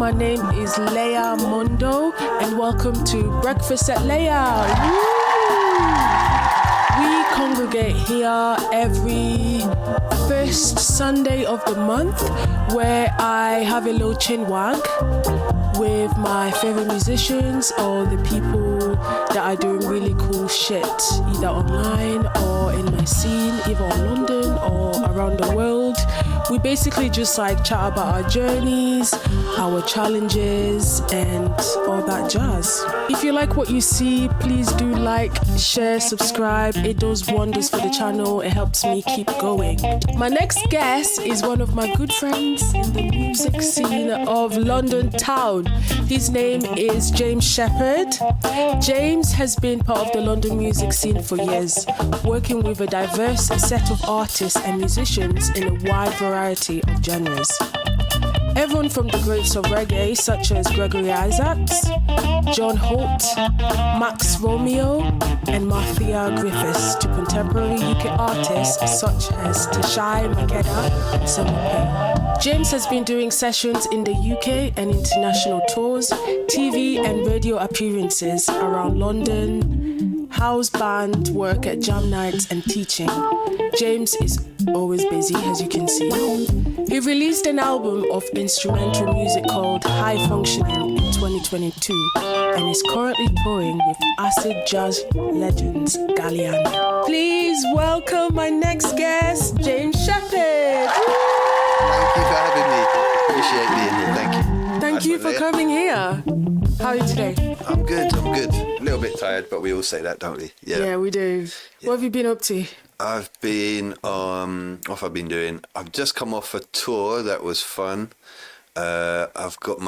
My name is Léa Mondo, and welcome to Breakfast at Léa. We congregate here every first Sunday of the month, where I have a little chin wag with my favorite musicians or the people that are doing really cool shit, either online or in my scene, either in London or around the world. We basically just like chat about our journeys, our challenges, and all that jazz. If you like what you see, please do like, share, subscribe. It does wonders for the channel. It helps me keep going. My next guest is one of my good friends in the music scene of London town. His name is James Shephard. James has been part of the London music scene for years, working with a diverse set of artists and musicians in a wide variety of genres. Everyone from the greats of reggae such as Gregory Isaacs, John Holt, Max Romeo, and Marthia Griffiths to contemporary UK artists such as Tashai Makeda and Summer Payne. James has been doing sessions in the UK and international tours, TV and radio appearances around London, house band work at jam nights and teaching. James is always busy, as you can see. He released an album of instrumental music called High Functioning in 2022 and is currently touring with acid jazz legends Galliano. Please welcome my next guest, James Shephard. Thank you for having me. Appreciate being here. Thank you. Thank you for coming here. How are you today? I'm good. A little bit tired, but we all say that, don't we? Yeah, we do. Yeah. What have you been up to? I've been what have I been doing? I've just come off a tour that was fun. I've got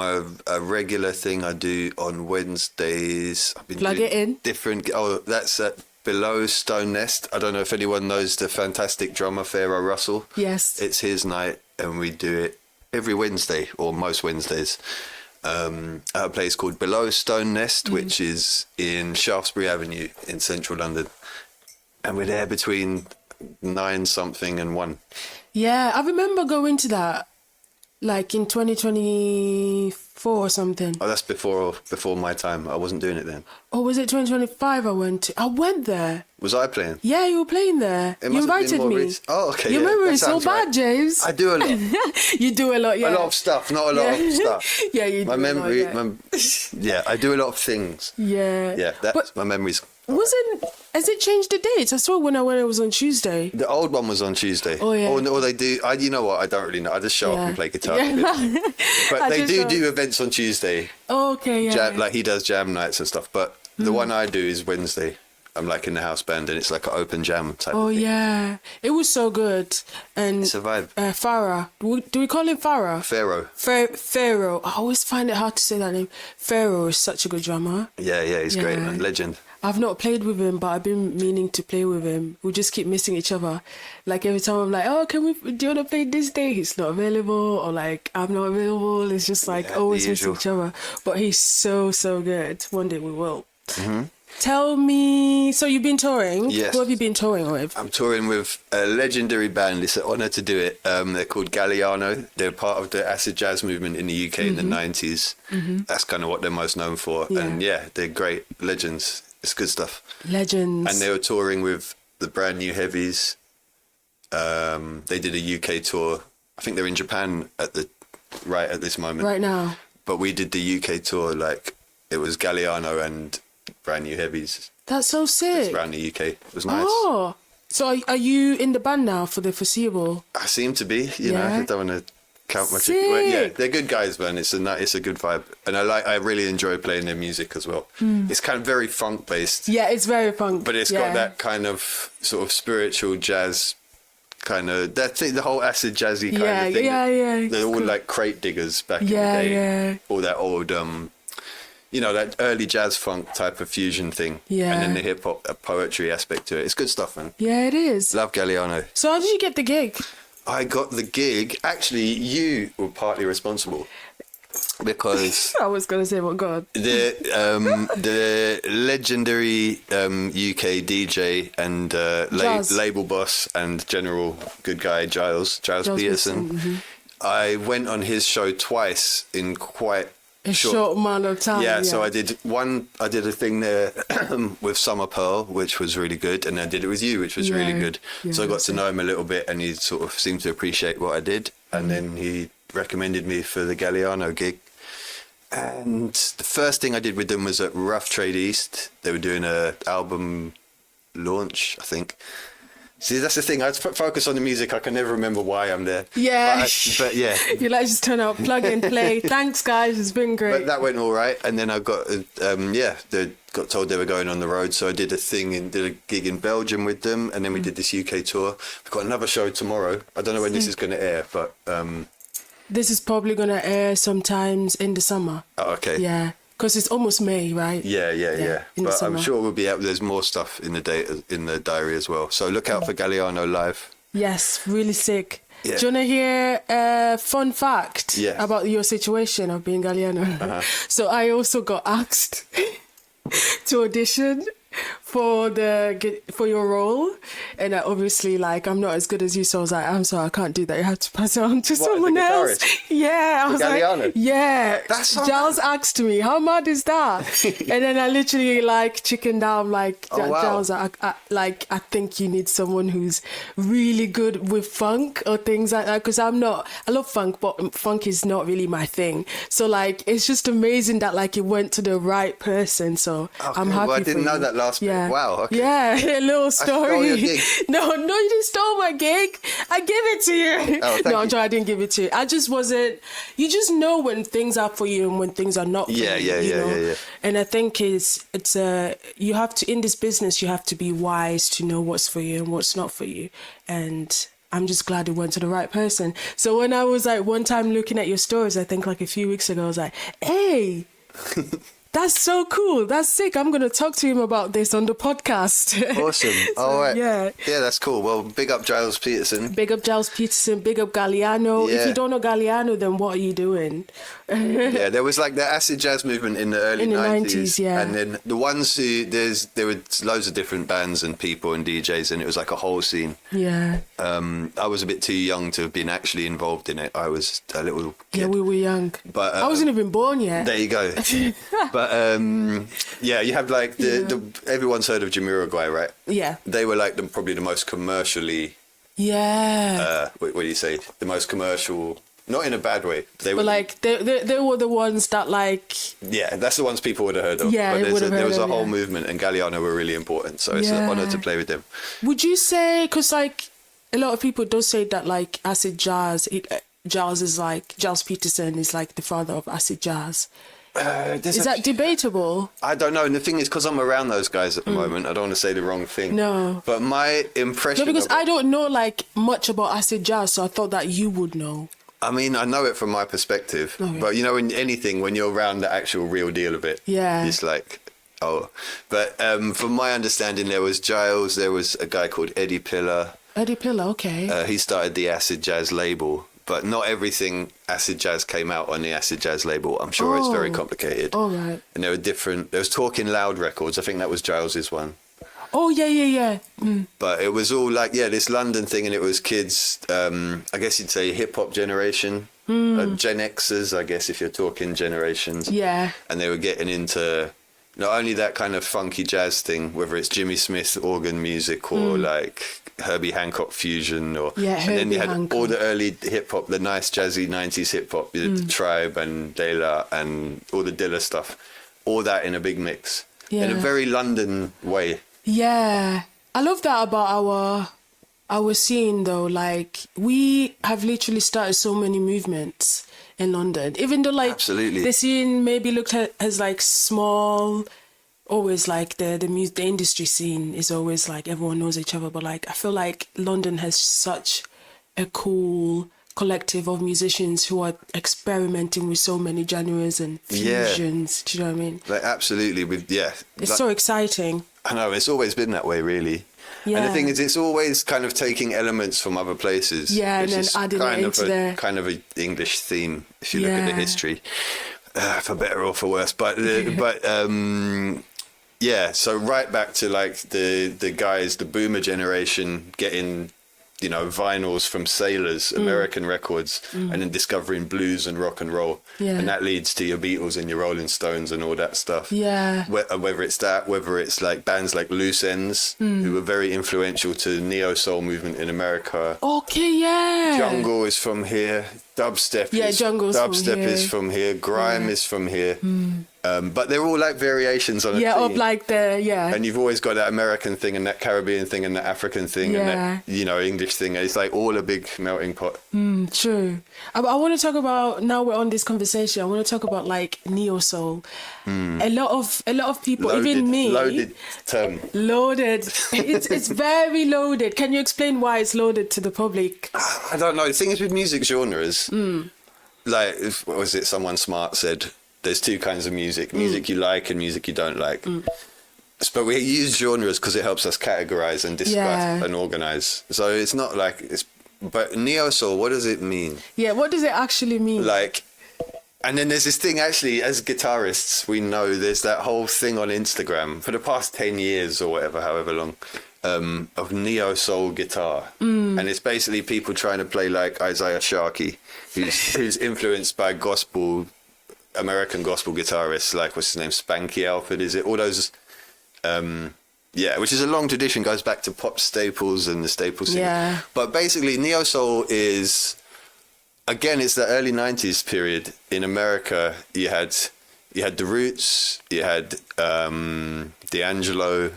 a regular thing I do on Wednesdays. I've been Plug doing it in. Different. Oh, that's at Below Stone Nest. I don't know if anyone knows the fantastic drummer Pharaoh Russell. Yes. It's his night, and we do it every Wednesday or most Wednesdays. At a place called Below Stone Nest, which is in Shaftesbury Avenue in central London. And we're there between 9 something and 1. Yeah, I remember going to that, like in 2024 or something. Oh, that's before my time. I wasn't doing it then. Or was it 2025 I went to? I went there. Was I playing? Yeah, you were playing there. You invited me. Oh, okay. Your memory is so bad, right. James. I do a lot. You do a lot, yeah. A lot of stuff, not a lot of stuff. Yeah, you do my memory, a lot, yeah, I do a lot of things. Yeah. Yeah, that's my memory's. Has it changed the dates? I saw when it was on Tuesday. The old one was on Tuesday. Oh, yeah. Or they do, you know what, I don't really know. I just show up and play guitar. Yeah. But they do events on Tuesday. Oh, okay, yeah. Like he does jam nights and stuff. But the one I do is Wednesday. I'm like in the house band and it's like an open jam type of thing. Oh, yeah. It was so good. And it's a vibe. Farah. Do we call him Farah? Pharaoh. Pharaoh. I always find it hard to say that name. Pharaoh is such a good drummer. Yeah, he's great, man. Legend. I've not played with him, but I've been meaning to play with him. We just keep missing each other. Like every time I'm like, oh, do you want to play this day? He's not available, or like, I'm not available. It's just like always missing each other. But he's so good. One day we will. Mm-hmm. Tell me, so you've been touring? Yes. Who have you been touring with? I'm touring with a legendary band. It's an honour to do it. They're called Galliano. They're part of the acid jazz movement in the UK in the 90s. Mm-hmm. That's kind of what they're most known for. Yeah. And yeah, they're great legends. It's good stuff. Legends. And they were touring with the brand new Heavies. They did a UK tour. I think they're in Japan at this moment. Right now. But we did the UK tour, like it was Galliano and brand new Heavies. That's so sick. It's around the UK. It was nice. Oh, so are you in the band now for the foreseeable? I seem to be. You know, I don't want to count my Sick. Well, yeah, they're good guys, man. It's a good vibe, and I really enjoy playing their music as well. It's kind of very funk based. Yeah, it's very funk, but it's got that kind of sort of spiritual jazz kind of the whole acid jazzy kind of thing. Yeah. They're all like crate diggers back in the day. Yeah. All that old that early jazz funk type of fusion thing. Yeah. And then the hip hop poetry aspect to it. It's good stuff, man. Yeah, it is. Love Galliano. So how did you get the gig? I got the gig. Actually, you were partly responsible. Because I was gonna say, "What God?" The legendary UK DJ and label boss and general good guy Giles Peterson. I went on his show twice in quite a short amount of time. Yeah, so I did a thing there with Summer Pearl, which was really good, and I did it with you, which was really good. So I got to know him a little bit, and he sort of seemed to appreciate what I did, and then he recommended me for the Galliano gig. And the first thing I did with them was at Rough Trade East. They were doing a album launch, I think. See, that's the thing. I focus on the music. I can never remember why I'm there. Yeah. But yeah. You like just turn up, plug and play. Thanks, guys. It's been great. But that went all right. And then I got, they got told they were going on the road. So I did a gig in Belgium with them. And then we did this UK tour. We've got another show tomorrow. I don't know when this is going to air, but... this is probably going to air sometimes in the summer. Oh, okay. Yeah. Because it's almost May, right? Yeah. But I'm sure we'll be out. There's more stuff in the diary as well. So look out for Galliano live. Yes, really sick. Yeah. Do you want to hear a fun fact Yeah. about your situation of being Galliano? So I also got asked to audition for your role, and I obviously I'm not as good as you, so I was like, I'm sorry, I can't do that. You have to pass it on to someone else. Yeah, I was Galliano? like, yeah. That's so Giles asked me, how mad is that? And then I literally chickened out. Giles, I think you need someone who's really good with funk or things like that, because I love funk, but funk is not really my thing. So it's just amazing that it went to the right person. So I'm happy. Well, I didn't know that last bit. Wow. Okay. Yeah, a little story. I stole your gig. No, you didn't steal my gig. I gave it to you. Oh, thank no, I'm you. sorry, I didn't give it to you. I just wasn't. You just know when things are for you and when things are not for you. Yeah. And I think it's you have to, in this business, you have to be wise to know what's for you and what's not for you. And I'm just glad it went to the right person. So when I was one time looking at your stories, I think a few weeks ago, I was like, hey. That's so cool. That's sick. I'm going to talk to him about this on the podcast. Awesome. All right. Yeah. Yeah, that's cool. Well, big up Giles Peterson. Big up Giles Peterson. Big up Galliano. Yeah. If you don't know Galliano, then what are you doing? Yeah, there was the acid jazz movement in the early 90s. Yeah. And then the ones there were loads of different bands and people and DJs, and it was a whole scene. Yeah. I was a bit too young to have been actually involved in it. I was a little kid. Yeah, we were young. But I wasn't even born yet. There you go. But you have everyone's heard of Jamiroquai, right? Yeah. They were probably the most commercially. Yeah. What do you say? The most commercial. Not in a bad way. They were they were the ones that Yeah, that's the ones people would have heard of. Yeah, but there was a whole movement, and Galliano were really important. So it's an honor to play with them. Would you say, because a lot of people do say that acid jazz, Giles is Giles Peterson is the father of acid jazz. Is that debatable? I don't know. And the thing is, because I'm around those guys at the moment, I don't want to say the wrong thing. No. But my impression. No, because I don't know much about acid jazz, so I thought that you would know. I mean, I know it from my perspective, but when you're around the actual real deal of it, it's oh. But from my understanding, there was Giles, there was a guy called Eddie Pillar. Eddie Pillar, okay. He started the acid jazz label, but not everything acid jazz came out on the acid jazz label. I'm sure it's very complicated. All right. And there were different. There was Talking Loud Records. I think that was Giles's one. Oh yeah. Mm. But it was all this London thing, and it was kids. I guess you'd say hip hop generation, Gen Xers. I guess if you're talking generations. Yeah. And they were getting into not only that kind of funky jazz thing, whether it's Jimmy Smith organ music or Herbie Hancock fusion, or and then you had all the early hip hop, the nice jazzy 90s hip hop, the Tribe and De La and all the Dilla stuff, all that in a big mix in a very London way. Yeah, I love that about our scene though. We have literally started so many movements in London, even though absolutely. The scene maybe looked at as small. Always the industry scene is always everyone knows each other, but I feel London has such a cool collective of musicians who are experimenting with so many genres and fusions. Do you know what I mean? Absolutely, it's so exciting. I know, it's always been that way, really. Yeah. And the thing is, it's always kind of taking elements from other places. Yeah, and then adding it into there. Kind of an English theme, if you look at the history, for better or for worse. But so right back to the guys, the boomer generation, getting you know, vinyls from sailors, American records, and then discovering blues and rock and roll. Yeah. And that leads to your Beatles and your Rolling Stones and all that stuff. Yeah. Whether it's that, whether it's like bands like Loose Ends, who were very influential to the neo-soul movement in America. Okay, yeah. Jungle is from here. Dubstep is from here. Grime is from here. But they're all like variations on a theme. Of like And you've always got that American thing and that Caribbean thing and that African thing and that, you know, English thing. It's like all a big melting pot. True. I want to talk about, now we're on this conversation, I want to talk about like neo soul. A lot of people, even me. Loaded term. Loaded. It's very loaded. Can you explain why it's loaded to the public? I don't know. The thing is with music genres, like, what was it, someone smart said, there's two kinds of music you like and music you don't like. But we use genres because it helps us categorize and discuss and organize. So it's not like it's, but neo soul, what does it mean? Yeah, what does it actually mean? Like, and then there's this thing actually, as guitarists, we know there's that whole thing on Instagram for the past 10 years or whatever, however long, of neo soul guitar. And it's basically people trying to play like Isaiah Sharkey, who's influenced by American gospel guitarists, like, what's his name, Spanky Alford, is it? All those, which is a long tradition, goes back to pop staples and the staple scene. Yeah. But basically, neo soul is, again, it's the early 90s period. In America, you had the Roots, you had D'Angelo,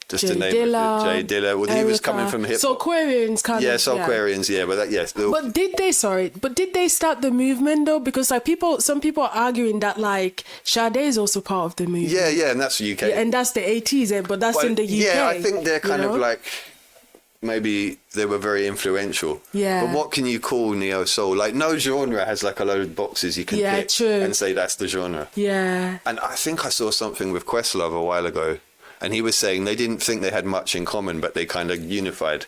just to name it, Jay Dilla. Well, he was coming from hip hop. Soulquarians kind of. Yeah, Soulquarians, but that, yes. But did they start the movement though? Because like some people are arguing that like Sade is also part of the movement. Yeah, and that's the UK. Yeah, and that's the 80s, but that's in the UK. Yeah, I think they're kind of like, maybe they were very influential. Yeah. But what can you call neo soul? Like, no genre has like a load of boxes you can pick and say that's the genre. Yeah. And I think I saw something with Questlove a while ago. And he was saying they didn't think they had much in common, but they kind of unified.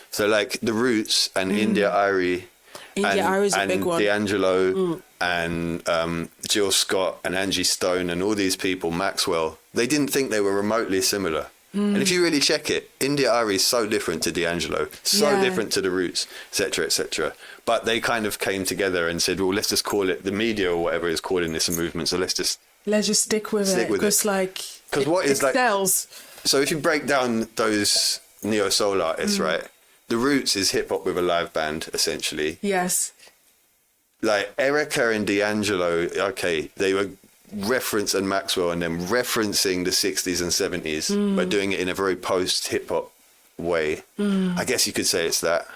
So like the Roots and India Arie and D'Angelo and Jill Scott and Angie Stone and all these people, Maxwell, they didn't think they were remotely similar. And if you really check it, India Arie is so different to D'Angelo, so different to the Roots, etc., etc. But they kind of came together and said, well, let's just call it, the media or whatever is calling this a movement, so let's just stick with it. Because like, because what is like, so if you break down those neo soul artists, right? The Roots is hip hop with a live band, essentially. Yes. Like Erica and D'Angelo, okay, they were reference and Maxwell and then referencing the 60s and 70s, but doing it in a very post hip hop way. I guess you could say it's that.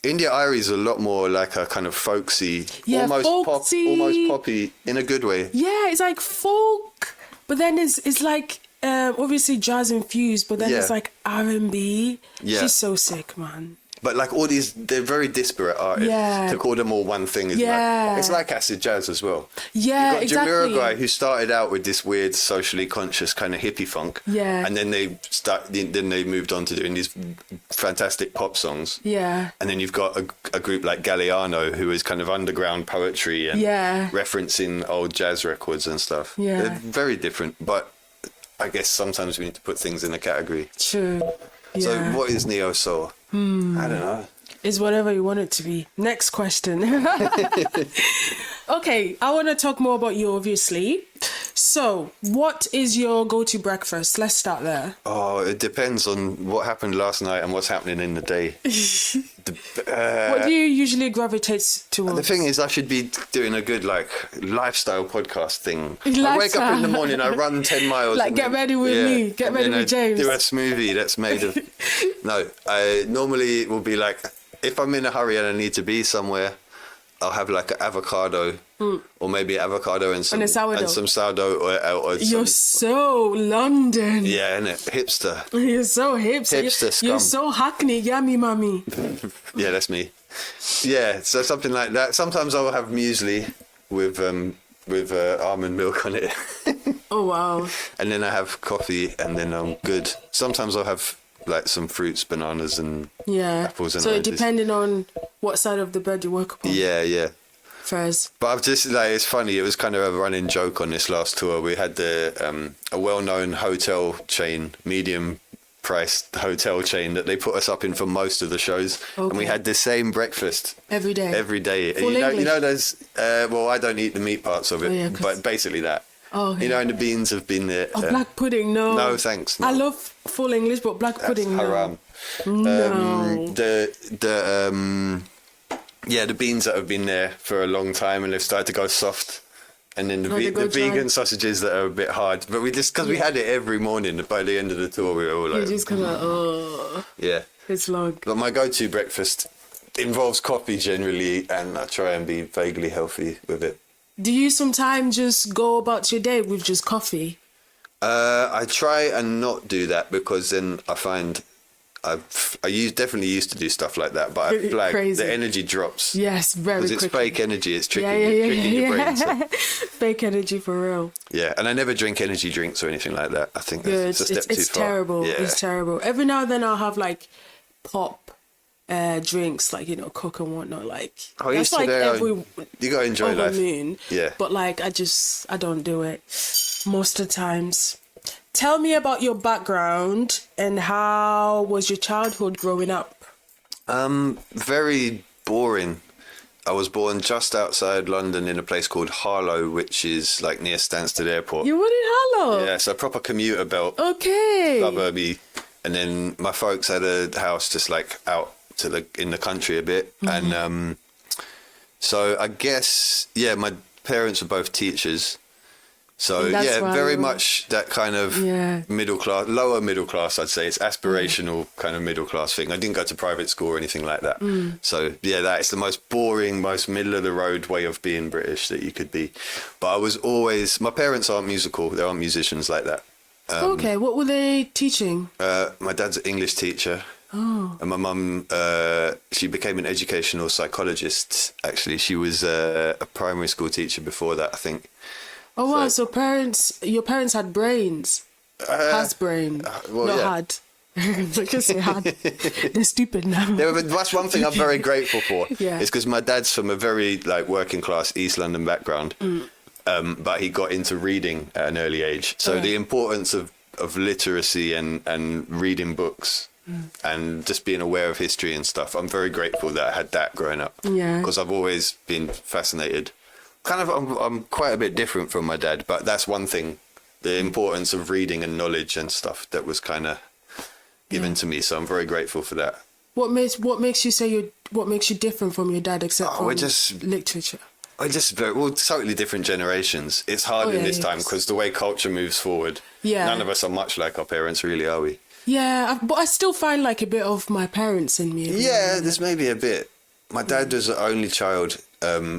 India Arie is a lot more like a kind of folksy, almost poppy in a good way. Yeah, it's like folk, but then it's like obviously jazz infused, but then it's like R&B. Yeah. She's so sick, man. But like all these, they're very disparate artists. Yeah. To call them all one thing is like, it's like acid jazz as well. Yeah, you've got Jamiroquai, who started out with this weird socially conscious kind of hippie funk. Yeah. And then they moved on to doing these fantastic pop songs. Yeah. And then you've got a group like Galliano, who is kind of underground poetry and referencing old jazz records and stuff. Yeah. They're very different, but I guess sometimes we need to put things in a category. True. Yeah. So what is neo soul? I don't know. It's whatever you want it to be. Next question. Okay, I want to talk more about you, obviously. So, what is your go-to breakfast? Let's start there. Oh, it depends on what happened last night and what's happening in the day. What do you usually gravitate towards? The thing is, I should be doing a good, like, lifestyle podcast thing. I wake up in the morning, I run 10 miles. Like, get ready with me. Get ready with James. Do a smoothie that's made of... No, I normally will be like, if I'm in a hurry and I need to be somewhere, I'll have like an avocado or maybe avocado and some sourdough or You're so London. Yeah, innit? Hipster. You're so hipster. Hipster scum. You're so Hackney. Yummy, mummy. Yeah, that's me. Yeah, so something like that. Sometimes I'll have muesli with almond milk on it. Oh, wow. And then I have coffee and then I'm good. Sometimes I'll have like some fruits, bananas and apples and oranges. So depending on what side of the bread you work upon. Yeah. Fairs. But I've just like, it's funny, it was kind of a running joke on this last tour. We had a well-known hotel chain, medium priced hotel chain that they put us up in for most of the shows. Okay. And we had the same breakfast. Every day? Every day. You know those, well, I don't eat the meat parts of it, but basically that. Oh, okay. You know, and the beans have been there. Black pudding, no. No, thanks. No. I love full English, but black pudding, haram. No. The beans that have been there for a long time and they've started to go soft. And then the vegan sausages that are a bit hard. But we just, because we had it every morning, by the end of the tour, we were all like... You just kind of, yeah. It's long. But my go-to breakfast involves coffee generally, and I try and be vaguely healthy with it. Do you sometimes just go about your day with just coffee? I try and not do that because then I find... definitely used to do stuff like that, but I feel like the energy drops. Yes, very quickly. Because it's fake energy, it's tricking your brain. So. Fake energy for real. Yeah, and I never drink energy drinks or anything like that. I think that's a step too far. It's terrible. Yeah. It's terrible. Every now and then I'll have like pop drinks, like, you know, Coke and whatnot. Like, that's like you gotta enjoy life. Moon. Yeah. But like, I don't do it most of the times. Tell me about your background and how was your childhood growing up? Very boring. I was born just outside London in a place called Harlow, which is like near Stansted Airport. You were in Harlow? Yeah, so a proper commuter belt. Okay. Suburby. And then my folks had a house just like out in the country a bit. Mm-hmm. And so I guess, my parents were both teachers. So very much that kind of middle class, lower middle class, I'd say. It's aspirational kind of middle class thing. I didn't go to private school or anything like that. So that is the most boring, most middle of the road way of being British that you could be. But I was always, my parents aren't musical. They aren't musicians like that. Okay, what were they teaching? My dad's an English teacher. Oh. And my mum, she became an educational psychologist, actually. She was a primary school teacher before that, I think. Oh, wow. So your parents had brains. Has brain. Had. I can say had. They're stupid now. That's one thing I'm very grateful for. Yeah. It's because my dad's from a very working class East London background. But he got into reading at an early age. So the importance of literacy and reading books and just being aware of history and stuff, I'm very grateful that I had that growing up. Yeah. Because I've always been fascinated. I'm quite a bit different from my dad, but that's one thing, the importance of reading and knowledge and stuff that was kind of given to me. So I'm very grateful for that. What makes you different from your dad except for literature? We're just totally different generations. It's hard in this time because the way culture moves forward, none of us are much like our parents, really, are we? Yeah, but I still find like a bit of my parents in me. Yeah, there's maybe a bit. My dad was the only child.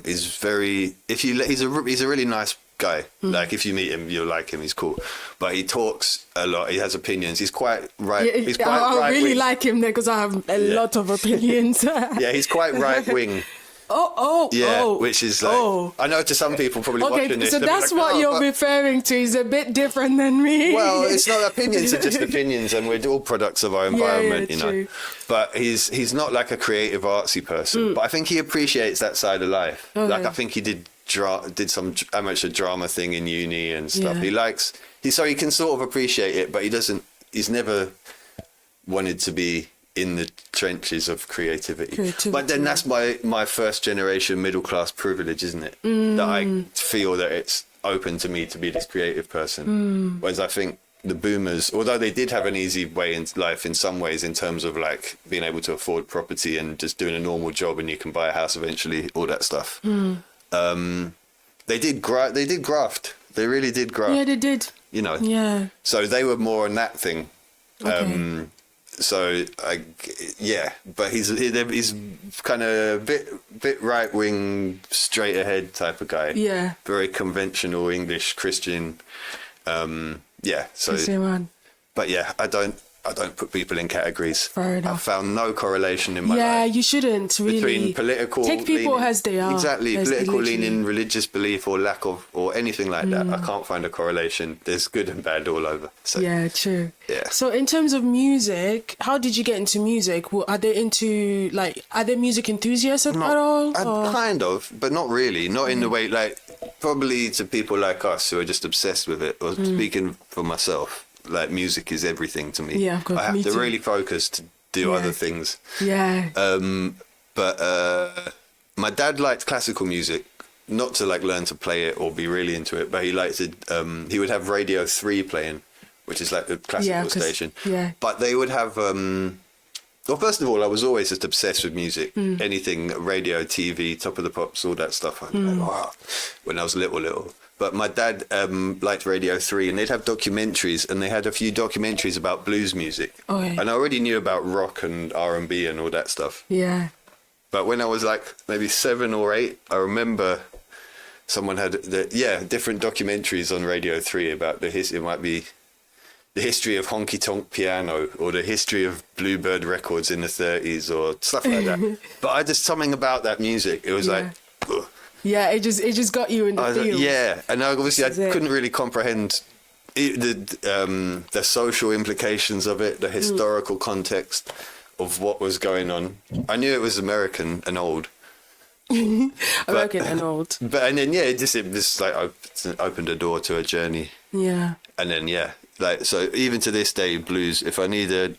He's a really nice guy. Like if you meet him, you'll like him. He's cool, but he talks a lot. He has opinions. He's quite right. I really like him there because I have a lot of opinions. Yeah, he's quite right wing. Which is like I know to some people probably watching this. So that's like, what you're referring to. He's a bit different than me. Well, it's not opinions; are just opinions, and we're all products of our environment, you know. True. But he's not like a creative artsy person. But I think he appreciates that side of life. Okay. Like I think he did some amateur drama thing in uni and stuff. Yeah. So he can sort of appreciate it, but he's never wanted to be in the trenches of creativity. But then that's my first generation middle class privilege, isn't it? That I feel that it's open to me to be this creative person. Whereas I think the boomers, although they did have an easy way in life in some ways in terms of like being able to afford property and just doing a normal job and you can buy a house eventually, all that stuff. They did graft. They really did graft. Yeah, they did. You know. Yeah. So they were more on that thing. Okay. But he's kind of a bit right wing, straight ahead type of guy. Yeah, very conventional English Christian. But yeah, I don't put people in categories. Fair enough. I've found no correlation in my life. Yeah, you shouldn't really. Between political take people as they are. Exactly, political leaning, religious belief or lack of, or anything like that. I can't find a correlation. There's good and bad all over. So, yeah, true. Yeah. So in terms of music, how did you get into music? Are they music enthusiasts at all? Kind of, but not really. Not in the way, probably to people like us who are just obsessed with it, or speaking for myself. like music is everything to me. Yeah, of course. I have me to too. really focus to do other things. Yeah. But my dad liked classical music, not to like learn to play it or be really into it, but he liked to, he would have Radio 3 playing, which is like the classical station. Yeah. But they would have, well, first of all, I was always just obsessed with music. Anything, radio, TV, Top of the Pops, all that stuff. When I was little. But my dad liked Radio 3, and they'd have documentaries, and they had a few documentaries about blues music. Okay. And I already knew about rock and R&B and all that stuff. Yeah. But when I was like maybe 7 or 8, I remember someone had different documentaries on Radio 3 about it might be the history of honky tonk piano or the history of Bluebird records in the 30s or stuff like that. But I just, something about that music, it was like, ugh. Yeah, it just got you in the field. Yeah, and obviously I couldn't really comprehend the social implications of it, the historical context of what was going on. I knew it was American and old. American and old. But and then it just like opened a door to a journey. Yeah. And then like so even to this day, blues. If I need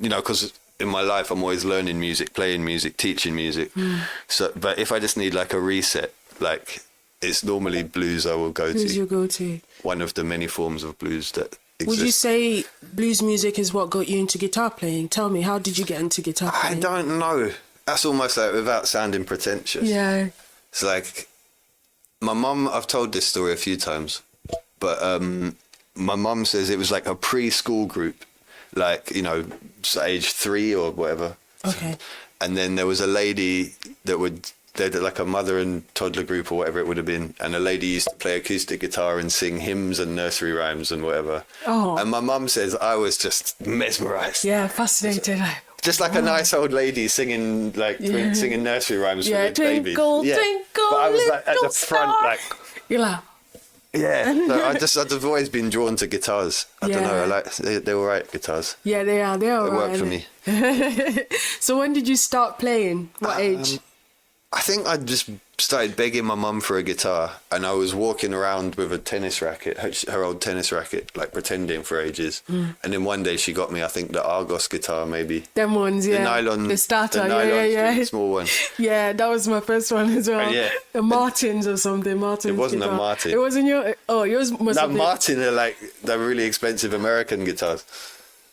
because in my life I'm always learning music, playing music, teaching music. So, but if I just need like a reset, like it's normally blues I will go to. Who's your go-to? One of the many forms of blues that exist. Would you say blues music is what got you into guitar playing? Tell me, how did you get into guitar playing? I don't know. That's almost like without sounding pretentious. Yeah. It's like my mum, I've told this story a few times, but my mum says it was like a preschool group, like, age 3 or whatever. Okay. And then there was a lady they did like a mother and toddler group or whatever it would have been. And a lady used to play acoustic guitar and sing hymns and nursery rhymes and whatever. Oh. And my mum says I was just mesmerised. Yeah, fascinated. Just like a nice old lady singing singing nursery rhymes for the babies. Twinkle, but I was like at the front, star. like You're like, so I've always been drawn to guitars. I don't know. They're all right guitars. Yeah, they are. They're all right. They work for me. So when did you start playing? What age? I think I just started begging my mum for a guitar, and I was walking around with a tennis racket, her old tennis racket, like pretending for ages. And then one day she got me, I think, the Argos guitar, maybe. Them ones, yeah. The nylon. The starter, the nylon yeah. Small one. Yeah, that was my first one as well. Yeah. The Martins or something. Martins. It wasn't guitar. a Martin. It wasn't your. Oh, yours must have been. Martin are like the really expensive American guitars.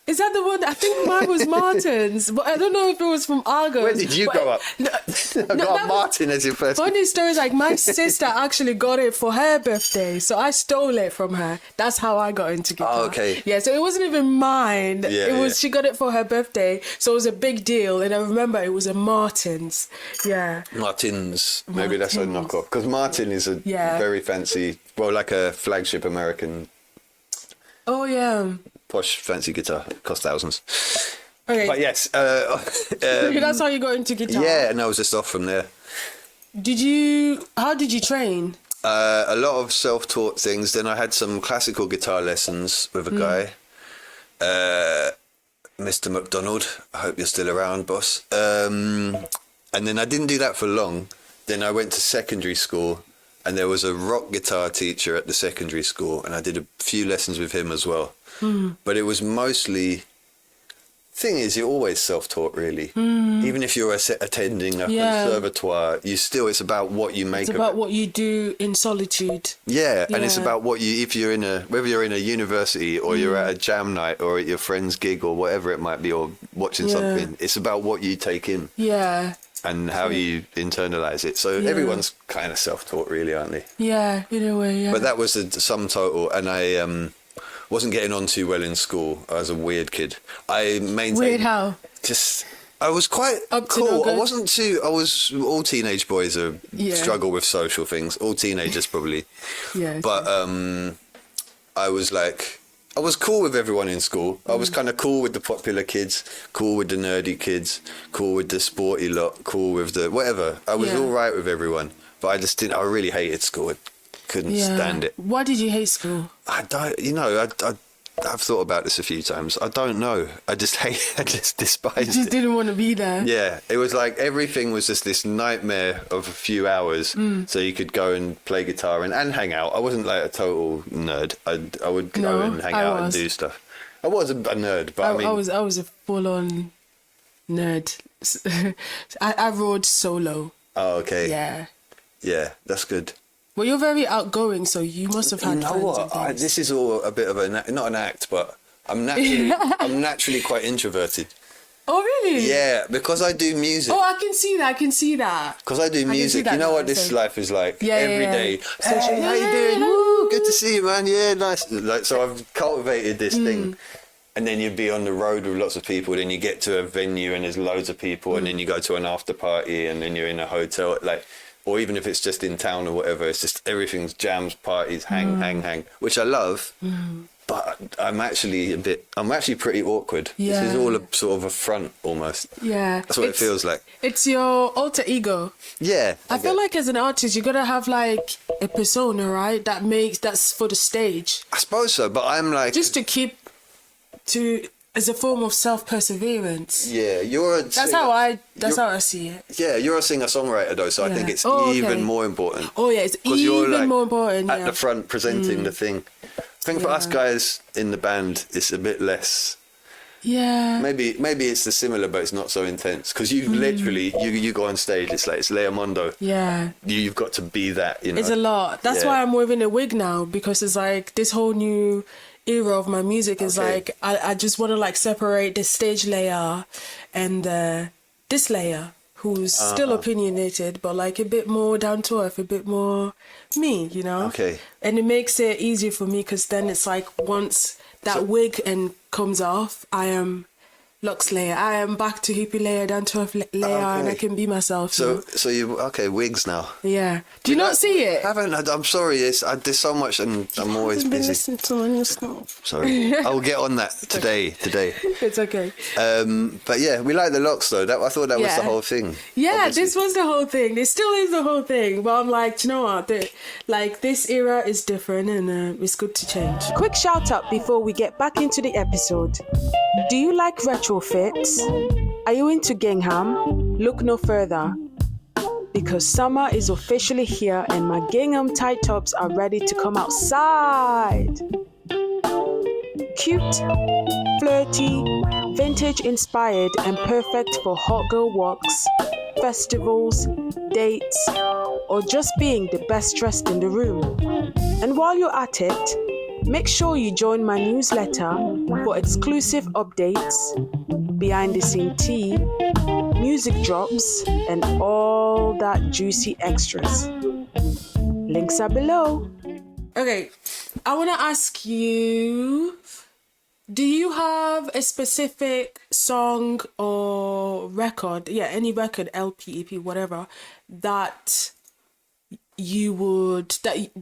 Is that the one? I think mine was Martin's, but I don't know if it was from Argos. Where did you grow up? I got Martin as your first. Funny story is like my sister actually got it for her birthday, so I stole it from her. That's how I got into guitar. Oh, okay. Yeah, so it wasn't even mine. It was she got it for her birthday, so it was a big deal. And I remember it was a Martin's. Yeah. Martin's. Maybe that's a knockoff because Martin is a very fancy, like a flagship American. Oh yeah. Posh, fancy guitar. Cost thousands. Okay. But yes. That's how you got into guitar? Yeah, and I was just off from there. How did you train? A lot of self-taught things. Then I had some classical guitar lessons with a guy. Mr. McDonald. I hope you're still around, boss. And then I didn't do that for long. Then I went to secondary school, and there was a rock guitar teacher at the secondary school, and I did a few lessons with him as well. But it was mostly. Thing is, you're always self-taught, really. Even if you're attending a conservatoire, it's about what you make. It's about what you do in solitude. Yeah, and it's about what whether you're in a university or you're at a jam night or at your friend's gig or whatever it might be, or watching something. It's about what you take in. Yeah. And how you internalize it. So everyone's kind of self-taught, really, aren't they? Yeah, in a way. Yeah. But that was the sum total, and I. Wasn't getting on too well in school. I was a weird kid. I maintained. Weird how? I was quite cool. All teenage boys struggle with social things. All teenagers probably. Yeah. But I was cool with everyone in school. I was kind of cool with the popular kids, cool with the nerdy kids, cool with the sporty lot, cool with the whatever. I was all right with everyone. But I really hated school. Couldn't stand it. Why did you hate school? I I've thought about this a few times. I don't know. I just despised it. You just didn't want to be there. Yeah, it was like everything was just this nightmare of a few hours. So you could go and play guitar and hang out. I wasn't like a total nerd. I would go and hang out and do stuff. I was a nerd, but I was a full-on nerd. I rode solo. Oh, okay. Yeah. Yeah, that's good. Well, you're very outgoing, so you must have had You know friends what? and things. This is all a bit of not an act, but I'm naturally quite introverted. Oh, really? Yeah, because I do music. Oh, I can see that. Because I do music. You know what this life is like? Yeah, every day. Hey, how you doing? Woo, good to see you, man. Yeah, nice. Like, so I've cultivated this thing. And then you'd be on the road with lots of people. Then you get to a venue and there's loads of people. And then you go to an after party and then you're in a hotel. Like, or even if it's just in town or whatever, it's just everything's jams, parties, hang, which I love. But I'm actually pretty awkward. Yeah. This is all a sort of a front almost. Yeah. That's what it feels like. It's your alter ego. Yeah. I feel like as an artist, you gotta have like a persona, right? That's for the stage. I suppose so, but I'm like... Just to keep as a form of self-perseverance. Yeah, That's how I see it. Yeah, you're a singer-songwriter though, so I think it's even more important. Oh yeah, it's even more important. At the front presenting the thing. I think for us guys in the band, it's a bit less. Yeah. Maybe it's the similar, but it's not so intense. Because you literally, you go on stage, it's Léa Mondo. Yeah. You've got to be that, you know. It's a lot. That's why I'm wearing a wig now, because it's like this whole new era of my music is like, I just want to like separate the stage layer and this layer, who's still opinionated, but like a bit more down to earth, a bit more me, you know? Okay. And it makes it easier for me because then it's like once that wig comes off, I am Lux layer. I am back to hippie layer, down to earth layer, and I can be myself. So wigs now. Yeah. Do you not see it? I haven't. I'm sorry. There's so much, and I'm always busy. Listening to my new stuff. Sorry. I'll get on that today. It's okay. But yeah, we like the locks though. I thought that was the whole thing. Yeah, obviously. this was the whole thing. It still is the whole thing. But I'm like, do you know what? This era is different, and it's good to change. Quick shout out before we get back into the episode. Do you like retrofits? Are you into gingham? Look no further, because summer is officially here and my gingham tight tops are ready to come outside. Cute, flirty, vintage inspired, and perfect for hot girl walks, festivals, dates, or just being the best dressed in the room. And while you're at it, make sure you join my newsletter for exclusive updates, behind the scene tea, music drops, and all that juicy extras. Links are below. Okay, I want to ask you, do you have a specific song or record, any record, LP, EP, whatever, that you would,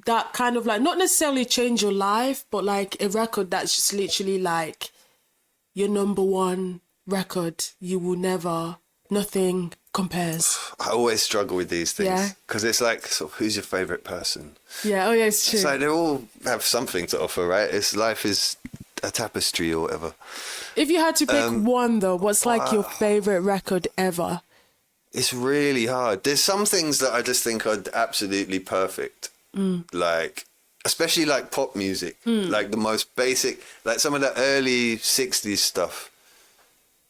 that kind of like, not necessarily change your life, but like a record that's just literally like your number one record, you will never, nothing compares? I always struggle with these things because it's like, so who's your favorite person? Yeah, it's true. It's like they all have something to offer, right? Life is a tapestry or whatever. If you had to pick one though, what's like your favorite record ever? It's really hard. There's some things that I just think are absolutely perfect. Like, especially like pop music, like the most basic, like some of the early 60s stuff.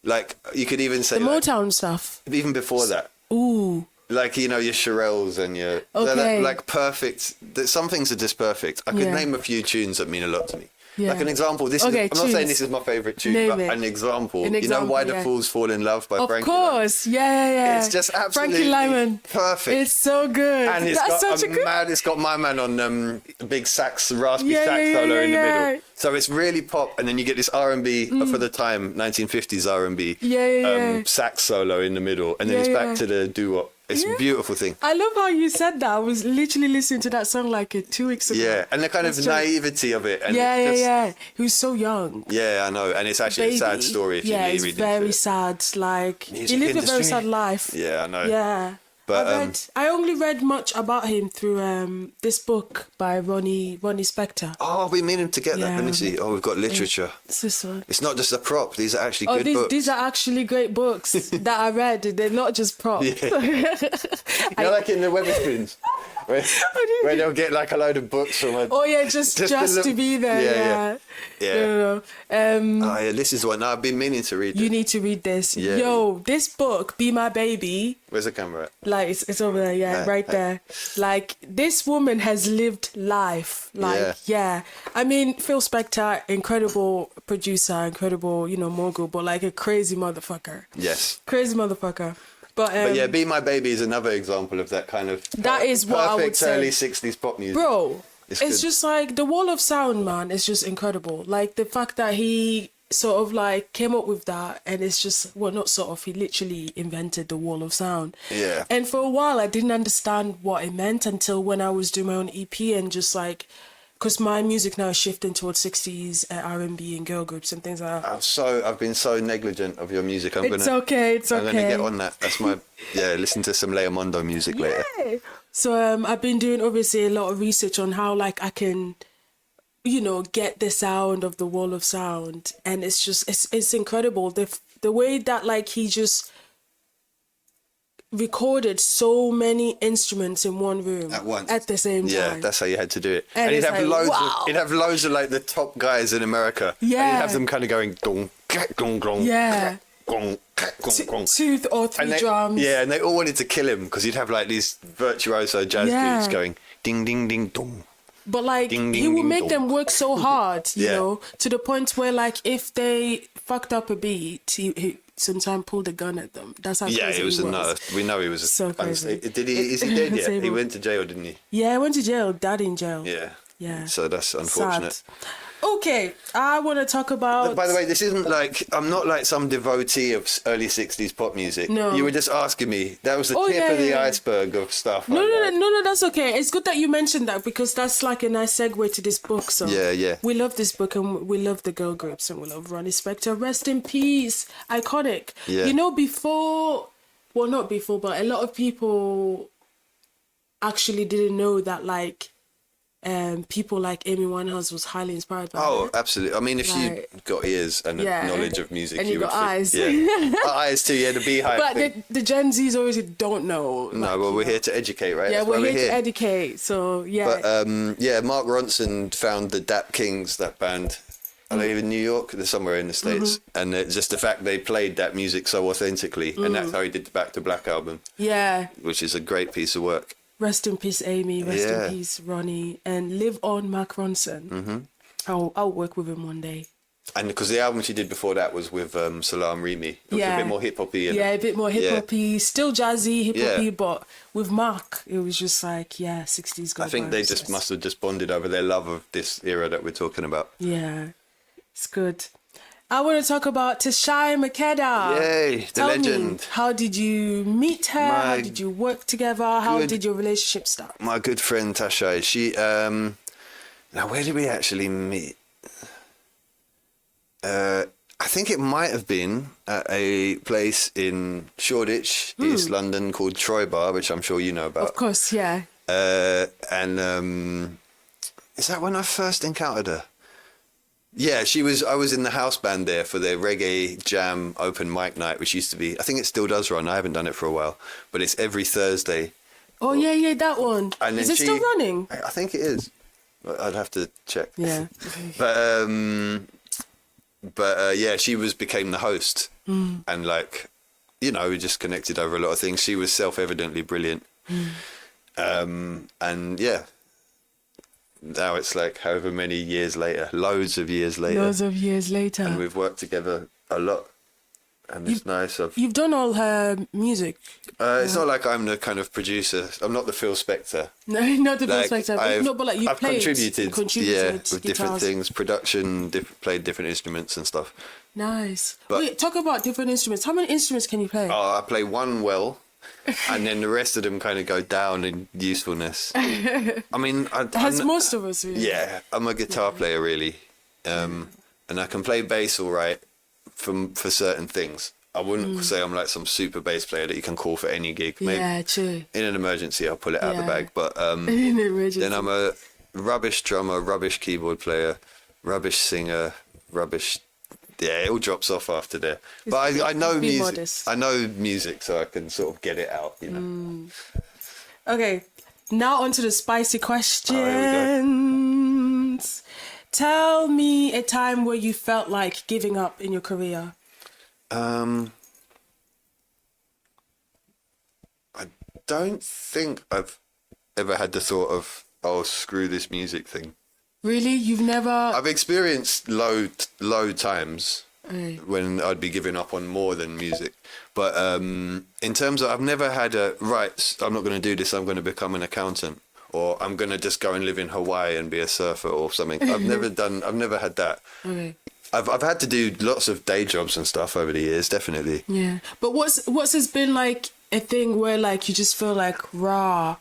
Like, you could even say... The Motown stuff. Even before that. Ooh. Like, you know, your Shirelles and your... Okay. Like perfect. Some things are just perfect. I could name a few tunes that mean a lot to me. Yeah. Like an example, I'm not saying this is my favourite tune, but an example. You know Why the Fools Fall in Love by Frankie Lyman? Of course, yeah. It's just absolutely Frankie Lyman. Perfect. It's so good. And it's got my man on raspy sax solo in the middle. So it's really pop, and then you get this R&B for the time, 1950s R&B, sax solo in the middle, and then it's back to the doo-wop. It's a beautiful thing. I love how you said that. I was literally listening to that song like 2 weeks ago. Yeah, and the kind of naivety of it. And he was so young. Yeah, I know. And it's actually a sad story if you read it. Yeah, it's very sad. Like, he lived a very sad life. Yeah, I know. Yeah. But I only read much about him through this book by Ronnie Spector. Oh, I've been meaning to get that. Let me see. Oh, we've got literature. It's this one. It's not just a prop. These are actually good books. These are actually great books that I read. They're not just props. Yeah. Like in the Wetherspoons. Where they'll get like a load of books from a... Oh yeah, just to be there. Yeah. Yeah. This is one I've been meaning to read. You need to read this. Yeah. Yo, this book, Be My Baby. Where's the camera at? Like it's over there, right there. Like this woman has lived life. I mean, Phil Spector, incredible producer, incredible, mogul, but like a crazy motherfucker. Yes. Crazy motherfucker. But yeah, Be My Baby is another example of that kind of that is what I would say. Early 60s pop music. Bro, it's just like the wall of sound, man. It's just incredible. Like the fact that he sort of like came up with that, and it's just, well, not sort of, he literally invented the wall of sound. Yeah. And for a while I didn't understand what it meant until when I was doing my own EP, and just like, because my music now is shifting towards 60s R&B and girl groups and things like that. I've been so negligent of your music. I'm okay. I'm gonna get on that. That's my listen to some Léa Mondo music later. So I've been doing obviously a lot of research on how like I can, get the sound of the wall of sound, and it's just it's incredible the way that like he just recorded so many instruments in one room at once at the same time. Yeah, that's how you had to do it. And he'd have loads. Wow. He'd have loads of like the top guys in America. Yeah, and he'd have them kind of going gong, gong, gong. Yeah. Gong, gong, gong. Two or three drums. Yeah, and they all wanted to kill him because he'd have like these virtuoso jazz dudes going ding, ding, ding, dong. But like ding, he ding, would ding, make dong. them work so hard, you know, to the point where like if they fucked up a beat, he sometimes pulled a gun at them. That's how crazy it was he was. another. We know he was So crazy. Is he dead yet? He went to jail, didn't he? Yeah, he went to jail. Dad in jail. Yeah. So that's unfortunate. Sad. Okay, I want to talk about... By the way, this isn't like... I'm not like some devotee of early 60s pop music. No. You were just asking me. That was the tip of the iceberg of stuff. No, that's okay. It's good that you mentioned that, because that's like a nice segue to this book. So Yeah. we love this book, and we love the girl groups, and we love Ronnie Spector. Rest in peace. Iconic. Yeah. Not before, but a lot of people actually didn't know that like... people like Amy Winehouse was highly inspired by her. Absolutely. I mean, if you got ears and knowledge of music, and you got eyes. Eyes too, the beehive but thing. the Gen Zs always don't know. No, well, we're here to educate, right? Yeah, That's we're why here to educate, so yeah. But, Mark Ronson found the Dap Kings, that band. I live in New York, they're somewhere in the States. And it's just the fact they played that music so authentically, and that's how he did the Back to Black album. Yeah. Which is a great piece of work. Rest in peace, Amy. Rest in peace, Ronnie. And live on, Mark Ronson. Mm-hmm. I'll work with him one day. And because the album she did before that was with Salam Remy. It was a bit more hip-hoppy. Yeah, a bit more hip-hoppy. Still jazzy, hip-hoppy, but with Mark, it was just like, 60s go. I think they just must have just bonded over their love of this era that we're talking about. Yeah, it's good. I want to talk about Tashai Makeda. Yay, the legend. Me, how did you meet her? How did you work together? How did your relationship start? My good friend Tashai. She, now where did we actually meet? I think it might have been at a place in Shoreditch, East London, called Troy Bar, which I'm sure you know about. Of course, yeah. And is that when I first encountered her? Yeah, I was in the house band there for their reggae jam open mic night, which used to be, I think it still does run. I haven't done it for a while, but it's every Thursday. Oh, yeah, that one. And is it still running? I think it is. I'd have to check. Yeah. But she became the host. And like, we just connected over a lot of things. She was self-evidently brilliant. And yeah. Now it's like however many years later, loads of years later. And we've worked together a lot. And it's nice. You've done all her music. It's not like I'm the kind of producer. I'm not the Phil Spector. No, not the Phil Spector. But like you've contributed with different things, production, played different instruments and stuff. Nice. Wait, talk about different instruments. How many instruments can you play? I play one well. And then the rest of them kind of go down in usefulness. I mean... As most of us, really. Yeah, I'm a guitar player, really. And I can play bass all right for certain things. I wouldn't say I'm like some super bass player that you can call for any gig. Maybe true. in an emergency, I'll pull it out of the bag. But then I'm a rubbish drummer, rubbish keyboard player, rubbish singer, rubbish. Yeah, it all drops off after there. But I know music. Modest. I know music, so I can sort of get it out, you know. Okay, now on to the spicy questions. Tell me a time where you felt like giving up in your career. I don't think I've ever had the thought of, oh, screw this music thing. Really? You've never... I've experienced low times when I'd be giving up on more than music. But in terms of, I've never had right, I'm not going to do this, I'm going to become an accountant. Or I'm going to just go and live in Hawaii and be a surfer or something. I've never had that. Okay. I've had to do lots of day jobs and stuff over the years, definitely. Yeah. But what's has been like a thing where like you just feel like, rah,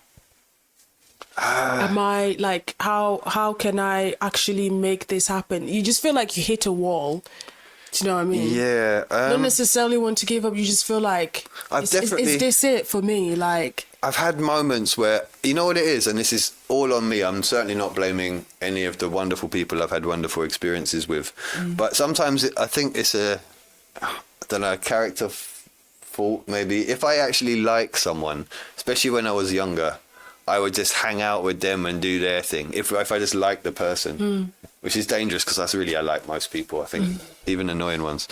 am I like, how can I actually make this happen? You just feel like you hit a wall. Do you know what I mean? Yeah. Don't necessarily want to give up. You just feel like, is this it for me? Like, I've had moments where, you know what it is, and this is all on me. I'm certainly not blaming any of the wonderful people I've had wonderful experiences with. But sometimes I think it's a character fault maybe. If I actually like someone, especially when I was younger, I would just hang out with them and do their thing. If I just like the person, which is dangerous because I like most people, I think, even annoying ones.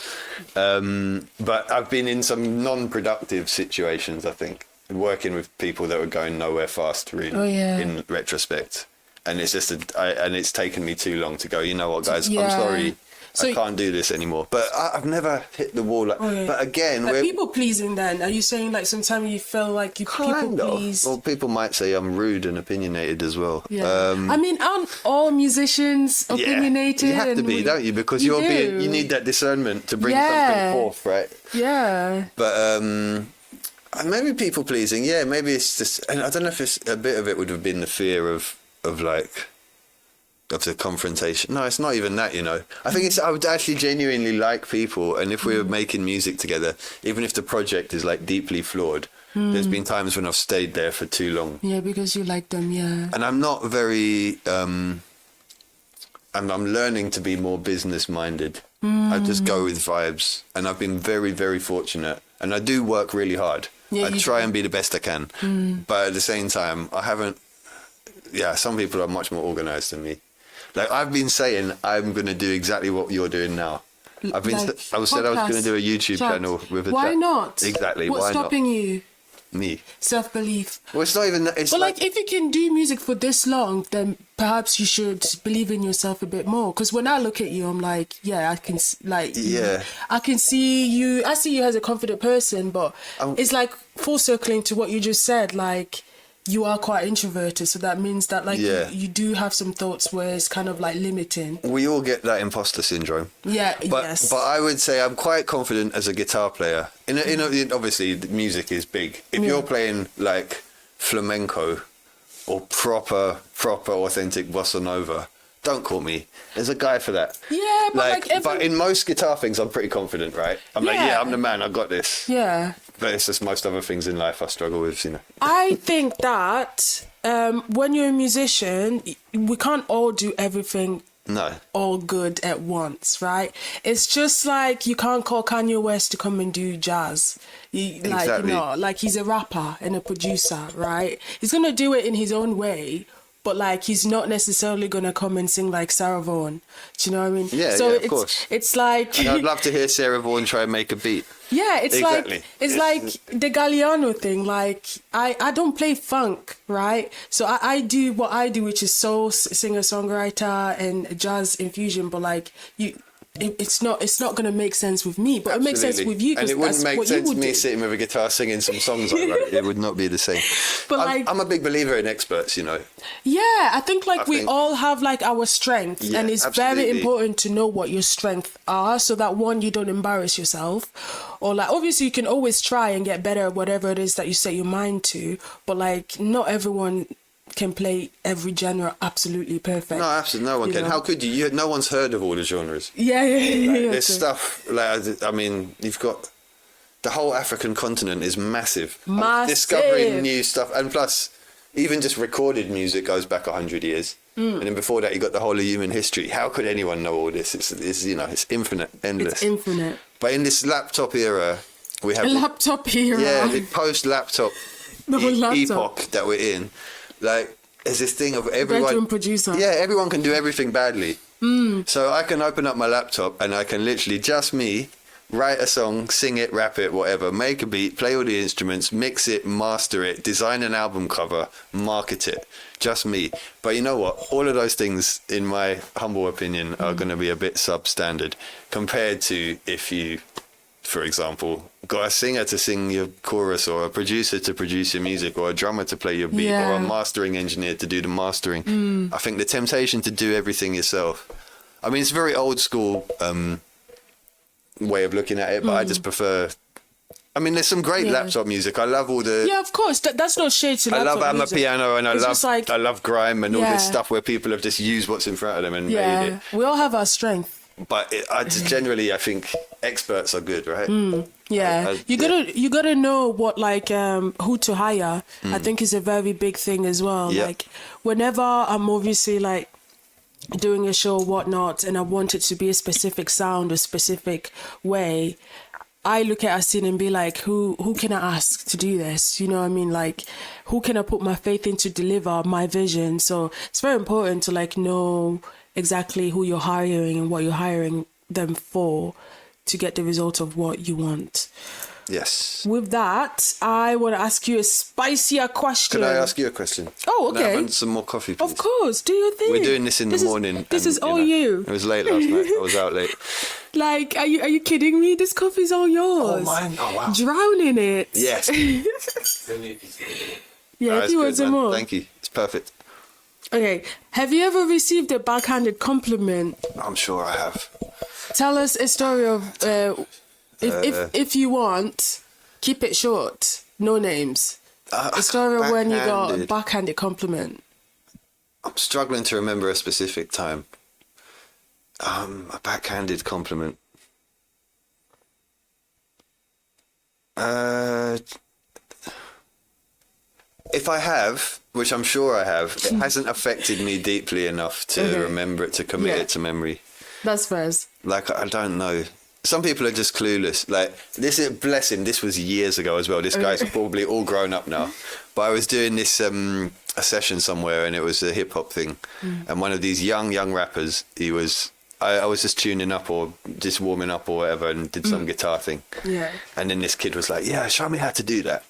But I've been in some non-productive situations, I think, working with people that were going nowhere fast, really, in retrospect. And it's just and it's taken me too long to go, you know what, guys, I'm sorry. So I can't do this anymore. But I've never hit the wall. But again... Like people pleasing then? Are you saying like sometimes you feel like you people please? Well, people might say I'm rude and opinionated as well. Yeah. I mean, aren't all musicians opinionated? You have to be, don't you? Because you need that discernment to bring something forth, right? Yeah. But maybe people pleasing, maybe it's just... And I don't know if it's a bit of it would have been the fear of the confrontation. No, it's not even that, you know. I think I would actually genuinely like people, and if we were making music together, even if the project is like deeply flawed, there's been times when I've stayed there for too long. Yeah, because you like them, yeah. And I'm not very I'm learning to be more business minded. I just go with vibes, and I've been very, very fortunate, and I do work really hard. I try and be the best I can, but at the same time I haven't. Some people are much more organized than me. Like I've been saying, I'm going to do exactly what you're doing now. I said I was going to do a YouTube channel with a Why not? Exactly. What's stopping you? Me. Self-belief. Well, it's not even that. But like if you can do music for this long, then perhaps you should believe in yourself a bit more. Because when I look at you, I'm like, I can I can see you. I see you as a confident person, but it's like full circling to what you just said. Like, you are quite introverted, so that means that like you do have some thoughts where it's kind of like limiting. We all get that imposter syndrome. Yes. But I would say I'm quite confident as a guitar player. Obviously, the music is big. If you're playing like flamenco or proper authentic bossa nova, don't call me. There's a guy for that. Yeah, but but in most guitar things, I'm pretty confident, right? I'm I'm the man. I got this. Yeah. But it's just most other things in life I struggle with, you know. I think that when you're a musician, we can't all do everything all good at once, right? It's just like you can't call Kanye West to come and do jazz. Like he's a rapper and a producer, right? He's going to do it in his own way. But like he's not necessarily gonna come and sing like Sarah Vaughan. Do you know what I mean? Yeah, of course. It's like and I'd love to hear Sarah Vaughan try and make a beat. Yeah, it's like the Galliano thing. Like I don't play funk, right? So I do what I do, which is soul, singer songwriter and jazz infusion. But like it's not going to make sense with me, but it makes sense with you. And it wouldn't make sense me sitting with a guitar singing some songs like that. It would not be the same. But I'm a big believer in experts, you know. Yeah, I think we all have like our strengths, and it's very important to know what your strengths are, so that one, you don't embarrass yourself, or like obviously you can always try and get better at whatever it is that you set your mind to, but like not everyone can play every genre absolutely perfect. No, absolutely, no one can. How could you? No one's heard of all the genres. Yeah. There's stuff like, I mean, you've got the whole African continent is massive. Massive. Discovering new stuff, and plus, even just recorded music goes back 100 years. And then before that, you got the whole of human history. How could anyone know all this? It's you know, it's infinite, endless. It's infinite. But in this laptop era, we have laptop era. Yeah, the post-laptop epoch that we're in. Like, there's this thing of everyone. Bedroom producer. Yeah, everyone can do everything badly. So I can open up my laptop and I can literally just me write a song, sing it, rap it, whatever, make a beat, play all the instruments, mix it, master it, design an album cover, market it. Just me. But you know what? All of those things, in my humble opinion, are going to be a bit substandard compared to if you, for example, got a singer to sing your chorus, or a producer to produce your music, or a drummer to play your beat, or a mastering engineer to do the mastering. I think the temptation to do everything yourself, I mean, it's a very old school way of looking at it, but I just prefer... I mean, there's some great laptop music. I love all the... Yeah, of course. That's no shade to laptop music. I love Amapiano, and I love grime and all this stuff where people have just used what's in front of them and made it. We all have our strength. But generally, I think experts are good, right? You gotta know what, like, who to hire. I think is a very big thing as well. Like, whenever I'm obviously like doing a show or whatnot, and I want it to be a specific sound, a specific way, I look at a scene and be like, who can I ask to do this? You know what I mean? Like, who can I put my faith in to deliver my vision? So it's very important to like know exactly who you're hiring and what you're hiring them for to get the result of what you want. Yes. With that, I want to ask you a spicier question. Can I ask you a question? Oh, okay. Can I have some more coffee, please? Of course. Do you think? We're doing this in the morning. This is all you. It was late last night. I was out late. Like, are you kidding me? This coffee's all yours. Oh, mine. Oh, wow. Drown in it. Yes. If you want some more. Thank you. It's perfect. Okay. Have you ever received a backhanded compliment? I'm sure I have. Tell us a story of... If you want, keep it short. No names. A story of when you got a backhanded compliment. I'm struggling to remember a specific time. A backhanded compliment. If I have, which I'm sure I have, it hasn't affected me deeply enough to remember it, to commit it to memory. That's first. Like, I don't know. Some people are just clueless. Like, this is, bless him, this was years ago as well. This guy's probably all grown up now. But I was doing this, a session somewhere, and it was a hip hop thing. And one of these young rappers, he was, I was just tuning up or just warming up or whatever, and did some guitar thing. Yeah. And then this kid was like, yeah, show me how to do that.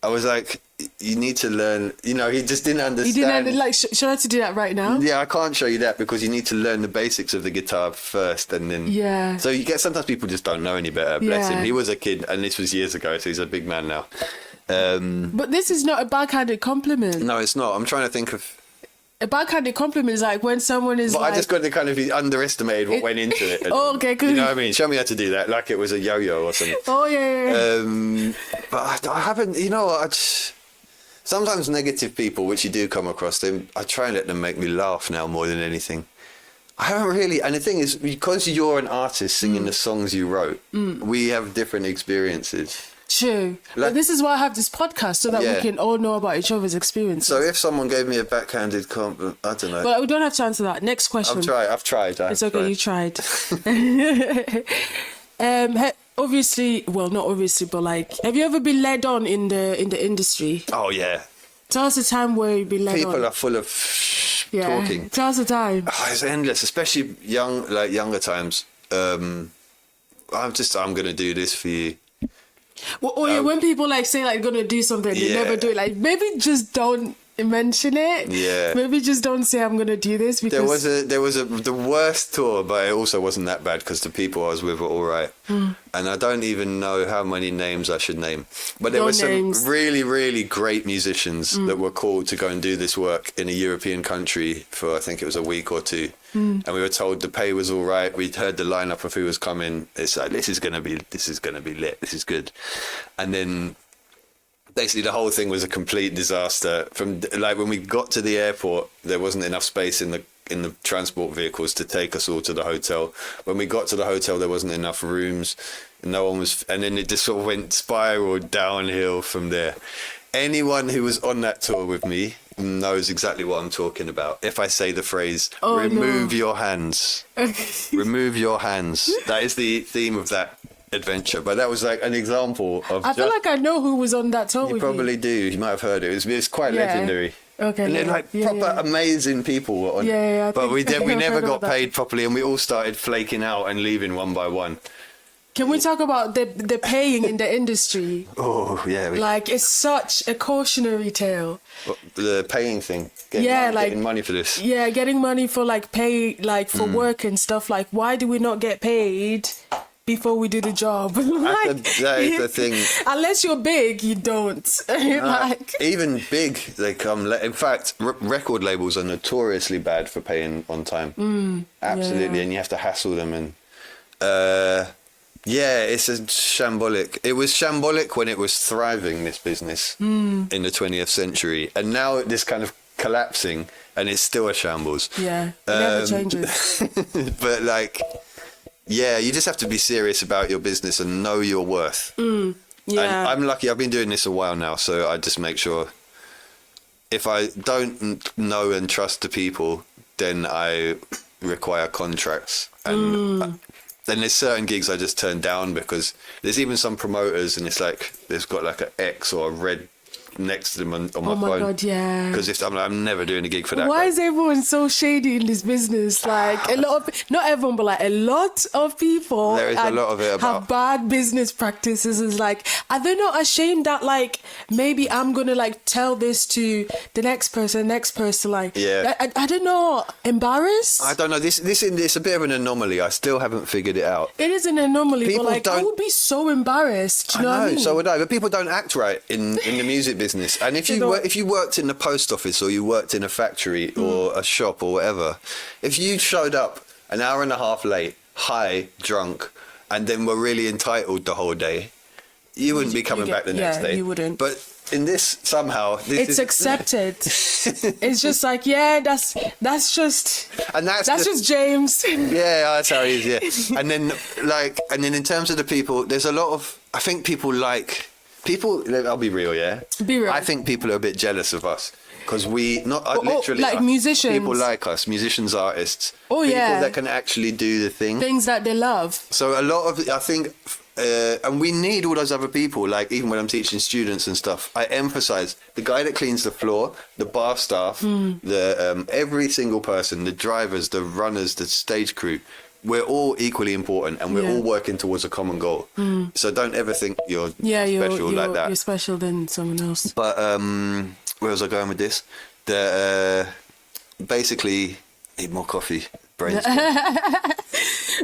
I was like, you need to learn, you know, he just didn't understand. He didn't, like, should I have to do that right now? Yeah, I can't show you that because you need to learn the basics of the guitar first and then... Yeah. So you get, sometimes people just don't know any better, bless him. He was a kid and this was years ago, so he's a big man now. But this is not a backhanded compliment. No, it's not. I'm trying to think of... A backhanded compliment is like when someone is I just got to kind of be underestimated what went into it. And, okay, cool. You know what I mean? Show me how to do that, like it was a yo-yo or something. Oh, yeah. But I haven't, you know, sometimes negative people, which you do come across, I try and let them make me laugh now more than anything. I haven't really, and the thing is, because you're an artist singing the songs you wrote, we have different experiences. True. But this is why I have this podcast, so that we can all know about each other's experiences. So if someone gave me a backhanded compliment, I don't know. But we don't have to answer that. Next question. I've tried. It's okay, you tried. Obviously, well, not obviously, but like, have you ever been led on in the industry? Oh, yeah. Tell us a time where you've been led on. People are full of talking. Tell us a time. Oh, it's endless, especially younger times. I'm going to do this for you. Well, when people like say like gonna do something, they never do it. Like, maybe just don't mention it. Yeah. Maybe just don't say I'm gonna do this, because there was the worst tour, but it also wasn't that bad because the people I was with were all right. And I don't even know how many names I should name. But there were some really, really great musicians that were called to go and do this work in a European country for, I think it was a week or two. And we were told the pay was all right. We'd heard the lineup of who was coming. It's like, this is gonna be lit. This is good. And then basically the whole thing was a complete disaster. From like when we got to the airport, there wasn't enough space in in the transport vehicles to take us all to the hotel. When we got to the hotel, there wasn't enough rooms. No one was, and then it just sort of went spiraled downhill from there. Anyone who was on that tour with me knows exactly what I'm talking about. If I say the phrase, remove your hands. Remove your hands. That is the theme of that adventure. But that was like an example of... I feel like I know who was on that tour with you. Probably do. You might have heard it. It's quite legendary. Okay. And then proper amazing people were on. Yeah. But we never got paid properly, and we all started flaking out and leaving one by one. Can we talk about the paying in the industry? Oh, yeah. Like, it's such a cautionary tale. The paying thing. Getting money for this. Yeah, getting money for, like, pay, like, for work and stuff. Like, why do we not get paid before we do the job? That is the thing. Unless you're big, you don't. Even big, they come... In fact, record labels are notoriously bad for paying on time. Absolutely. And you have to hassle them and... yeah, it's a shambolic. It was shambolic when it was thriving, this business, in the 20th century. And now it's kind of collapsing, and it's still a shambles. Yeah, it never changes. But, like, yeah, you just have to be serious about your business and know your worth. Yeah. And I'm lucky. I've been doing this a while now, so I just make sure if I don't know and trust the people, then I require contracts. And... Then there's certain gigs I just turn down because there's even some promoters and it's like they've got like an X or a red next to them on my phone. Oh my God, yeah. Because if I'm never doing a gig for that. Why is everyone so shady in this business? Like a lot of, not everyone, but like a lot of people. There is a lot of it about. Have bad business practices. It's like, are they not ashamed that like maybe I'm gonna like tell this to the next person, like, yeah. I don't know, embarrassed? I don't know. This it's a bit of an anomaly. I still haven't figured it out. It is an anomaly, people but like I would be so embarrassed. You know what I mean? So would I. But people don't act right in the music business. And if you worked in the post office or you worked in a factory or a shop or whatever, if you showed up an hour and a half late, high, drunk, and then were really entitled the whole day, you wouldn't be coming back the next day. You wouldn't. But in this, somehow... It's accepted. It's just like, yeah, that's just... And that's just James. Yeah, that's how it is, yeah. And then in terms of the people, there's a lot of... I think people like... I'll be real, yeah? Be real. I think people are a bit jealous of us. Because literally... like musicians. People like us, musicians, artists. Oh, people yeah. that can actually do the thing. Things that they love. So a lot of... I think... and we need all those other people, like even when I'm teaching students and stuff, I emphasize the guy that cleans the floor, the bar staff, the every single person, the drivers, the runners, the stage crew. We're all equally important and we're all working towards a common goal. So don't ever think you're special like that. You're special than someone else. But where was I going with this? Basically, need more coffee. Brains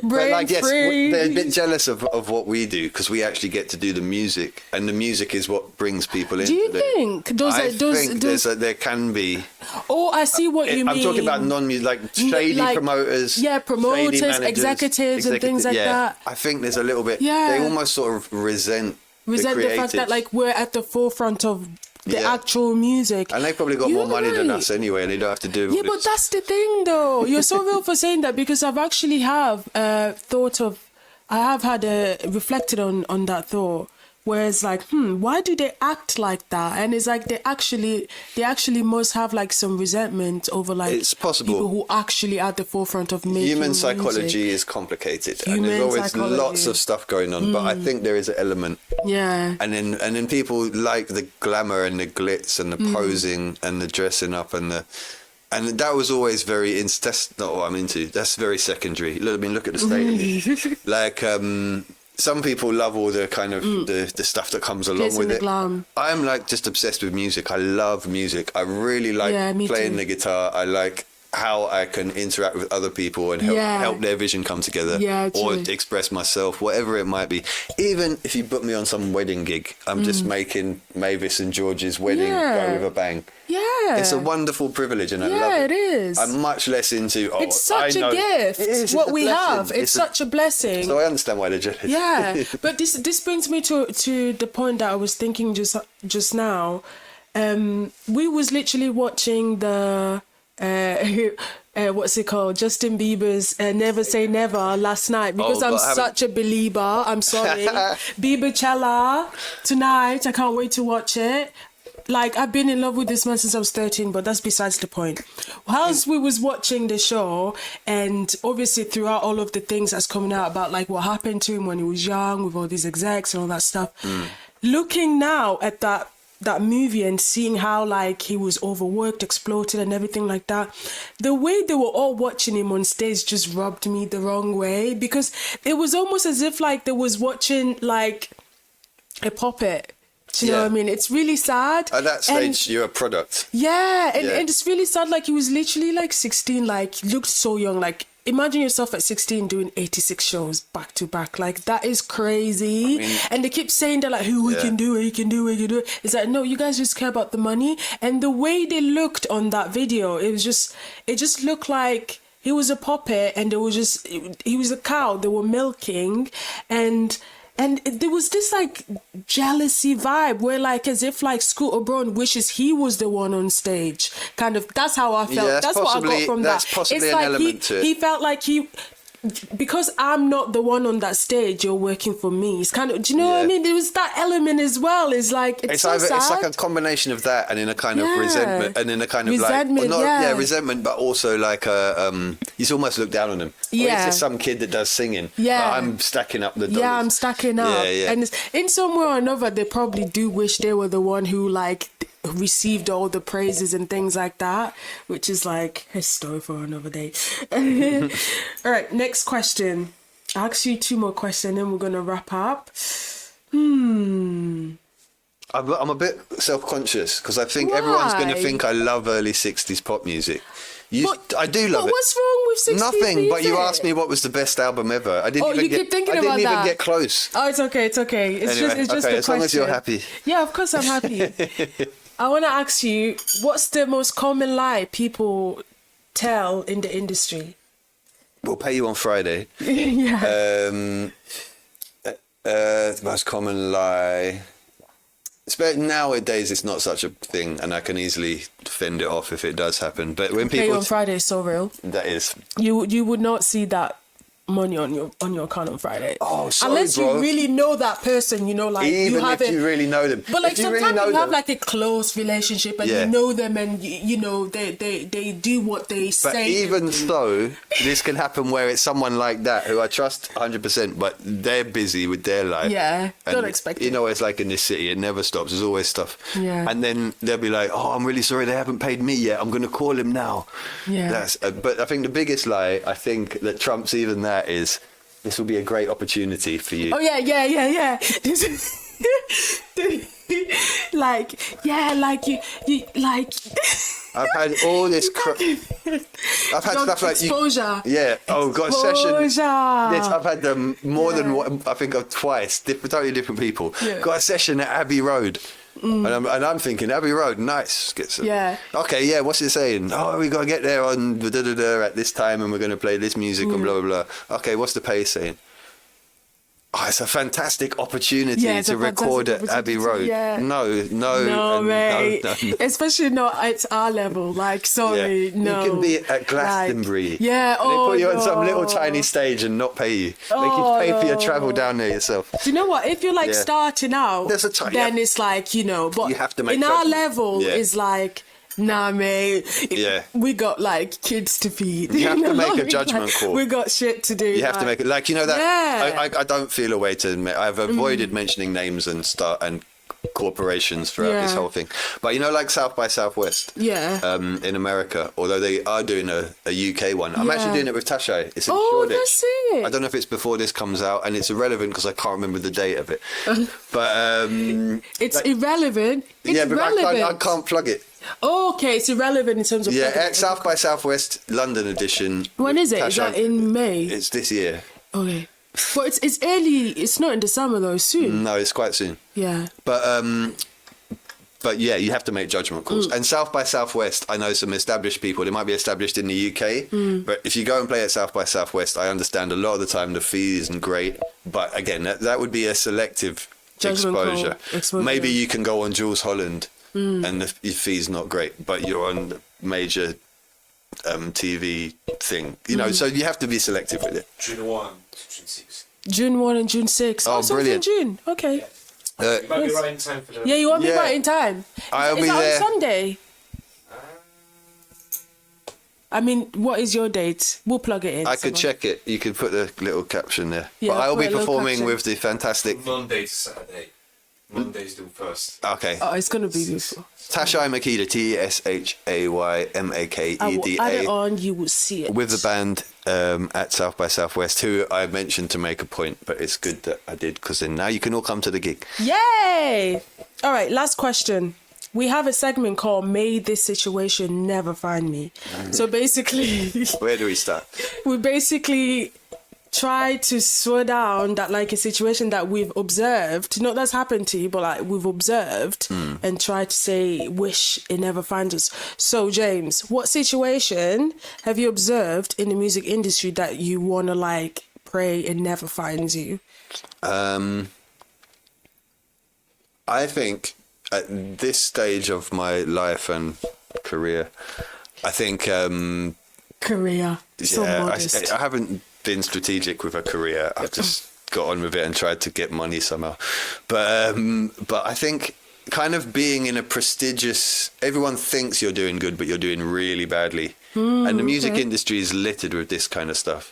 Brain like, yes, free. They're a bit jealous of what we do because we actually get to do the music, and the music is what brings people in. Do you think? There can be. Oh, I see what you mean. I'm talking about non-music, like shady promoters. Yeah, promoters, executives, and things like that. I think there's a little bit. Yeah. They almost sort of resent the fact that like we're at the forefront of the actual music. And they've probably got more money than us anyway, and they don't have to do it. Yeah, but that's the thing though. You're so real for saying that because I've actually reflected on that thought. Where it's like, why do they act like that? And it's like they actually must have like some resentment over like it's possible. People who actually at the forefront of making human psychology is complicated, and there's always lots of stuff going on. But I think there is an element. Yeah. And then people like the glamour and the glitz and the posing and the dressing up and that was always very that's not what I'm into. That's very secondary. Look at the state of it. Like some people love all the kind of the stuff that comes along with it. Glam. I'm like just obsessed with music. I love music. I really like playing the guitar. I like how I can interact with other people and help their vision come together or express myself, whatever it might be. Even if you put me on some wedding gig, I'm just making Mavis and George's wedding go with a bang. Yeah. It's a wonderful privilege and I love it. Yeah, it is. I'm much less into, it's such a gift. It's what we have. It's such a blessing. So I understand why they're jealous. Yeah. But this brings me to the point that I was thinking just now. We was literally watching the what's it called? Justin Bieber's Never Say Never last night because I'm such a believer. I'm sorry. Biebercella tonight. I can't wait to watch it. Like, I've been in love with this man since I was 13, but that's besides the point. Whilst we was watching the show, and obviously throughout all of the things that's coming out about like what happened to him when he was young with all these execs and all that stuff, looking now at that movie and seeing how like he was overworked, exploited and everything like that, the way they were all watching him on stage just rubbed me the wrong way, because it was almost as if like they was watching like a puppet. Do you know what I mean? It's really sad. At that stage, you're a product. Yeah, and it's really sad. Like, he was literally like 16, like, looked so young. Like, imagine yourself at 16 doing 86 shows back to back. Like, that is crazy. I mean, and they keep saying that, like, we can do it, you can do it, you can do it. It's like, no, you guys just care about the money. And the way they looked on that video, it just looked like he was a puppet, and he was a cow they were milking, and there was this like jealousy vibe where like as if like Scooter Braun wishes he was the one on stage. Kind of, that's how I felt. That's what I got from that. That's possibly it's an like element to it. He felt like because I'm not the one on that stage, you're working for me. It's kind of, do you know what I mean? There was that element as well. It's like, it's so sad. It's like a combination of that and in a kind of resentment, and in a kind of resentment, resentment, but also like you almost look down on him. Yeah. Or it's just some kid that does singing. Yeah. I'm stacking up the dollars. Yeah, I'm stacking up. Yeah. And in some way or another, they probably do wish they were the one who like received all the praises and things like that, which is like a story for another day. All right, next question. I'll ask you 2 more questions, then we're gonna wrap up. I'm a bit self-conscious because I think everyone's going to think I love early 60s pop music. I do love it. What's wrong with 60s Nothing, music? but you asked me what was the best album ever. I didn't even get close. Oh, it's okay. It's Anyway, just as long as you're happy. Yeah, of course I'm happy. I want to ask you, what's the most common lie people tell in the industry? We'll pay you on Friday. Yeah. The most common lie. Nowadays, it's not such a thing, and I can easily fend it off if it does happen. But when people pay on Friday is so real. That is. You would not see that money on your account on Friday. Oh, sorry, unless bro. you really know that person, you know, like even you have if you really know them. But like sometimes you have them, like a close relationship and you know them, and you know they do what they say. But even so, this can happen where it's someone like that who I trust 100%, but they're busy with their life. Yeah, don't expect it. You know, it's like in this city, it never stops. There's always stuff. Yeah. And then they'll be like, "Oh, I'm really sorry, they haven't paid me yet. I'm going to call him now." Yeah. But I think the biggest lie, I think that trumps even that is, this will be a great opportunity for you. Oh, yeah. you I've had all this I've had stuff like exposure. Got a session. Yes, I've had them more than one, I think of twice, totally different people. Yeah. Got a session at Abbey Road. And I'm thinking, Abbey Road, nice. Get some. Yeah. Okay, what's it saying? Oh, we got to get there on at this time, and we're going to play this music and blah, blah, blah. Okay, what's the pay saying? Oh, it's a fantastic opportunity to record at Abbey Road. Yeah. No, mate. No. Especially not at our level. Like, sorry, no. You can be at Glastonbury. Like, they put you on some little tiny stage and not pay you. Make you pay for your travel down there yourself. Do you know what? If you're like starting out, then it's like, you know, but you have to make in our level, it's like, nah, mate. We got like kids to feed. You have to make a judgment call. We got shit to do. You have to make it, like, you know that. Yeah. I don't feel a way to admit. I've avoided mentioning names and corporations throughout this whole thing. But you know, like South by Southwest. Yeah. In America, although they are doing a UK one. I'm actually doing it with Tashay. It's in Shoreditch. That's it. I don't know if it's before this comes out, and it's irrelevant because I can't remember the date of it. But it's irrelevant. But I can't plug it. Oh, okay, it's irrelevant in terms of... at South by Southwest London edition. When is it? Is that in May? It's this year. Okay. But it's early, it's not in the summer though, it's soon. No, it's quite soon. Yeah. But yeah, you have to make judgment calls. And South by Southwest, I know some established people. They might be established in the UK, but if you go and play at South by Southwest, I understand a lot of the time the fee isn't great. But again, that would be a selective exposure. Maybe you can go on Jules Holland and the fee's not great, but you're on the major TV thing. You know, so you have to be selective with it. June 1 to June 6. June 1 and June 6. Oh, so brilliant. It's in June. Okay. Yeah. You might be right in time for the... Yeah, you won't be right in time. I'll be that there. on Sunday? I mean, what is your date? We'll plug it in. I could check it. You could put the little caption there. Yeah, but I'll be put a little performing caption. with the fantastic Monday to Saturday. Monday's the first. Okay. Oh, it's going to be beautiful. Tashai Makeda, I will add it TSHAYMAKEDA, on, you will see it. with the band at South by Southwest, who I mentioned to make a point, but it's good that I did, because then now you can all come to the gig. Yay! All right, last question. We have a segment called May This Situation Never Find Me. So basically... Where do we start? we basically try to slow down that, like, a situation that we've observed, not that's happened to you, but like we've observed, and try to say, wish it never finds us. So James, what situation have you observed in the music industry that you want to, like, pray it never finds you? I think at this stage of my life and career, I think Career. So modest. I haven't been strategic with a career. I've just got on with it and tried to get money somehow. But I think kind of being in a prestigious, everyone thinks you're doing good, but you're doing really badly. And the music industry is littered with this kind of stuff.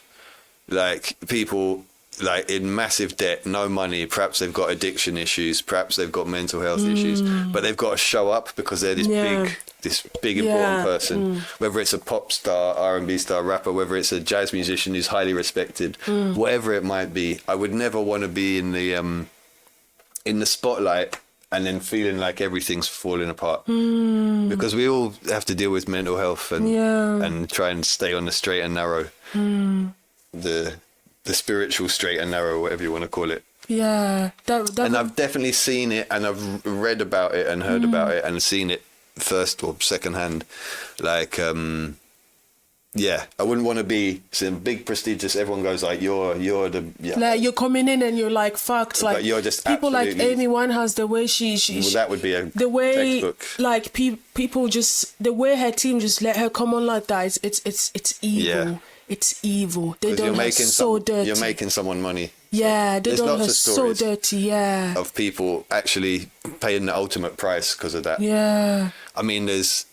Like, people like in massive debt, no money, perhaps they've got addiction issues, perhaps they've got mental health issues, but they've got to show up because they're this big important person, whether it's a pop star, R&B star, rapper, whether it's a jazz musician who's highly respected, whatever it might be. I would never want to be in the spotlight and then feeling like everything's falling apart, because we all have to deal with mental health and try and stay on the straight and narrow, the spiritual straight and narrow, whatever you want to call it. Yeah. And I've definitely seen it, and I've read about it and heard about it and seen it first or second hand. Like, I wouldn't want to be some big prestigious, everyone goes like, you're the... Yeah. Like, you're coming in and you're like, fucked. Like, you're just people like absolutely... Amy Winehouse, the way she well, that would be a the way, textbook. like, people just, the way her team just let her come on like that, it's evil. Yeah. It's evil. They done her so dirty. You're making someone money. Yeah, they There's done lots her of so stories dirty, yeah. of people actually paying the ultimate price because of that. Yeah. I mean, there's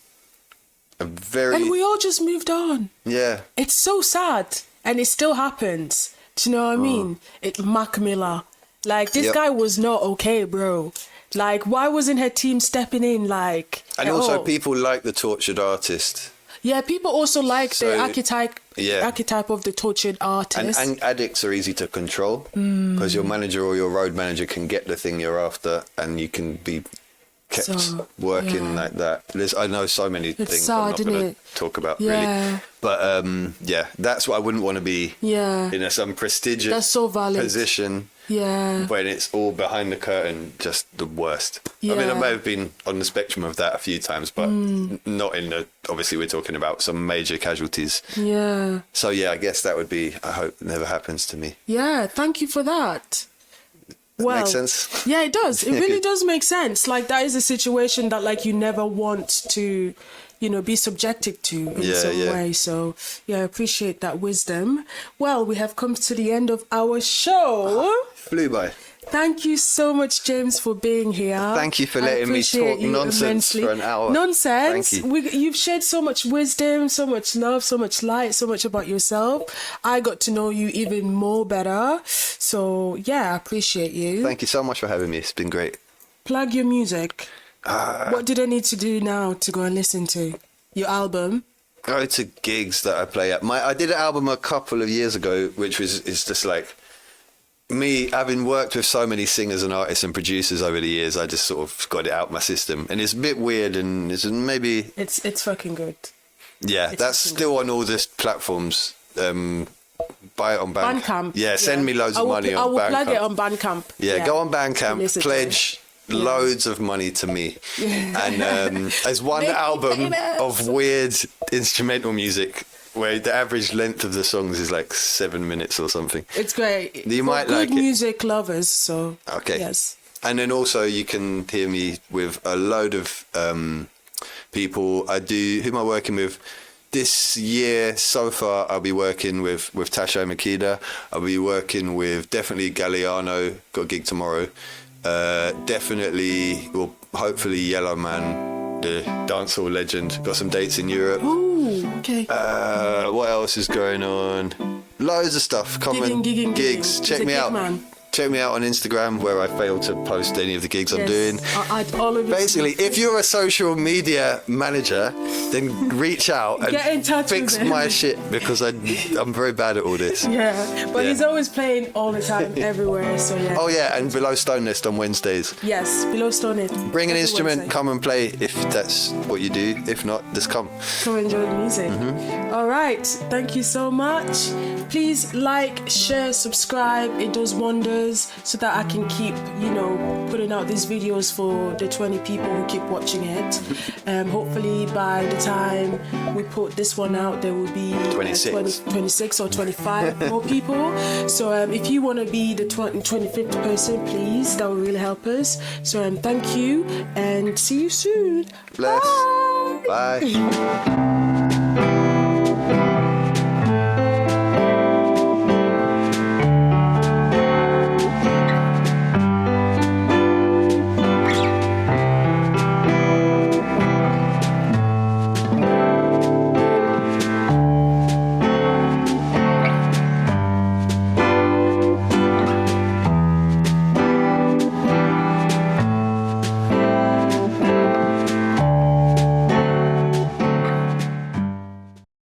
a very... And we all just moved on. Yeah. It's so sad. And it still happens. Do you know what I mean? Mac Miller. Like, this guy was not okay, bro. Like, why wasn't her team stepping in, like... And also, people like the tortured artist. Yeah, people also like the archetype of the tortured artist. And addicts are easy to control because your manager or your road manager can get the thing you're after, and you can be kept working like that. I know so many things sad, I'm not going to talk about, really. But that's what I wouldn't want to be in some prestigious that's so valid. position. Yeah. When it's all behind the curtain, just the worst. Yeah. I mean, I may have been on the spectrum of that a few times, but not in the... Obviously, we're talking about some major casualties. Yeah. So, I guess that would be... I hope it never happens to me. Yeah, thank you for that. Makes sense? Yeah, it does. It really does make sense. Like, that is a situation that, like, you never want to... be subjected to in some way. So, I appreciate that wisdom. Well, we have come to the end of our show. Flew by. Thank you so much, James, for being here. Thank you for letting me talk nonsense for an hour. Nonsense. Thank you. You've shared so much wisdom, so much love, so much light, so much about yourself. I got to know you even more better. So, I appreciate you. Thank you so much for having me. It's been great. Plug your music. What do they need to do now to go and listen to your album? Go to gigs that I play at. I did an album a couple of years ago, which is just like me having worked with so many singers and artists and producers over the years. I just sort of got it out my system, and it's a bit weird, and it's maybe it's fucking good. Yeah, that's still on all the platforms. Buy it on Bandcamp. Yeah, send me loads of money on Bandcamp. I will plug it on Bandcamp. Yeah, go on Bandcamp, pledge loads of money to me. And there's one album of weird instrumental music where the average length of the songs is like 7 minutes or something. It's great. You might like it. Good music lovers, so okay. Yes. And then also you can hear me with a load of people. Who am I working with? this year so far, I'll be working with Tasha Makeda. I'll be working with definitely Galliano. Got a gig tomorrow. Definitely, well, hopefully Yellow Man, the dancehall legend. Got some dates in Europe. Ooh, okay. What else is going on? Loads of stuff. Gigs. Check me out. Man. Check me out on Instagram, where I fail to post any of the gigs I'm doing. Basically, if you're a social media manager, then reach out and get in touch fix with my shit, because I'm very bad at all this. Yeah, but he's always playing all the time, everywhere. So yeah. Oh yeah, and Below Stone Nest on Wednesdays. Yes, Below Stone Nest. Bring an instrument, Wednesday. Come and play if that's what you do. If not, just come. Come enjoy the music. Mm-hmm. All right, thank you so much. Please like, share, subscribe. It does wonders, so that I can keep, putting out these videos for the 20 people who keep watching it. Hopefully by the time we put this one out, there will be 26 or 25 more people. So if you want to be the 25th person, please, that would really help us. So thank you, and see you soon. Bless. Bye.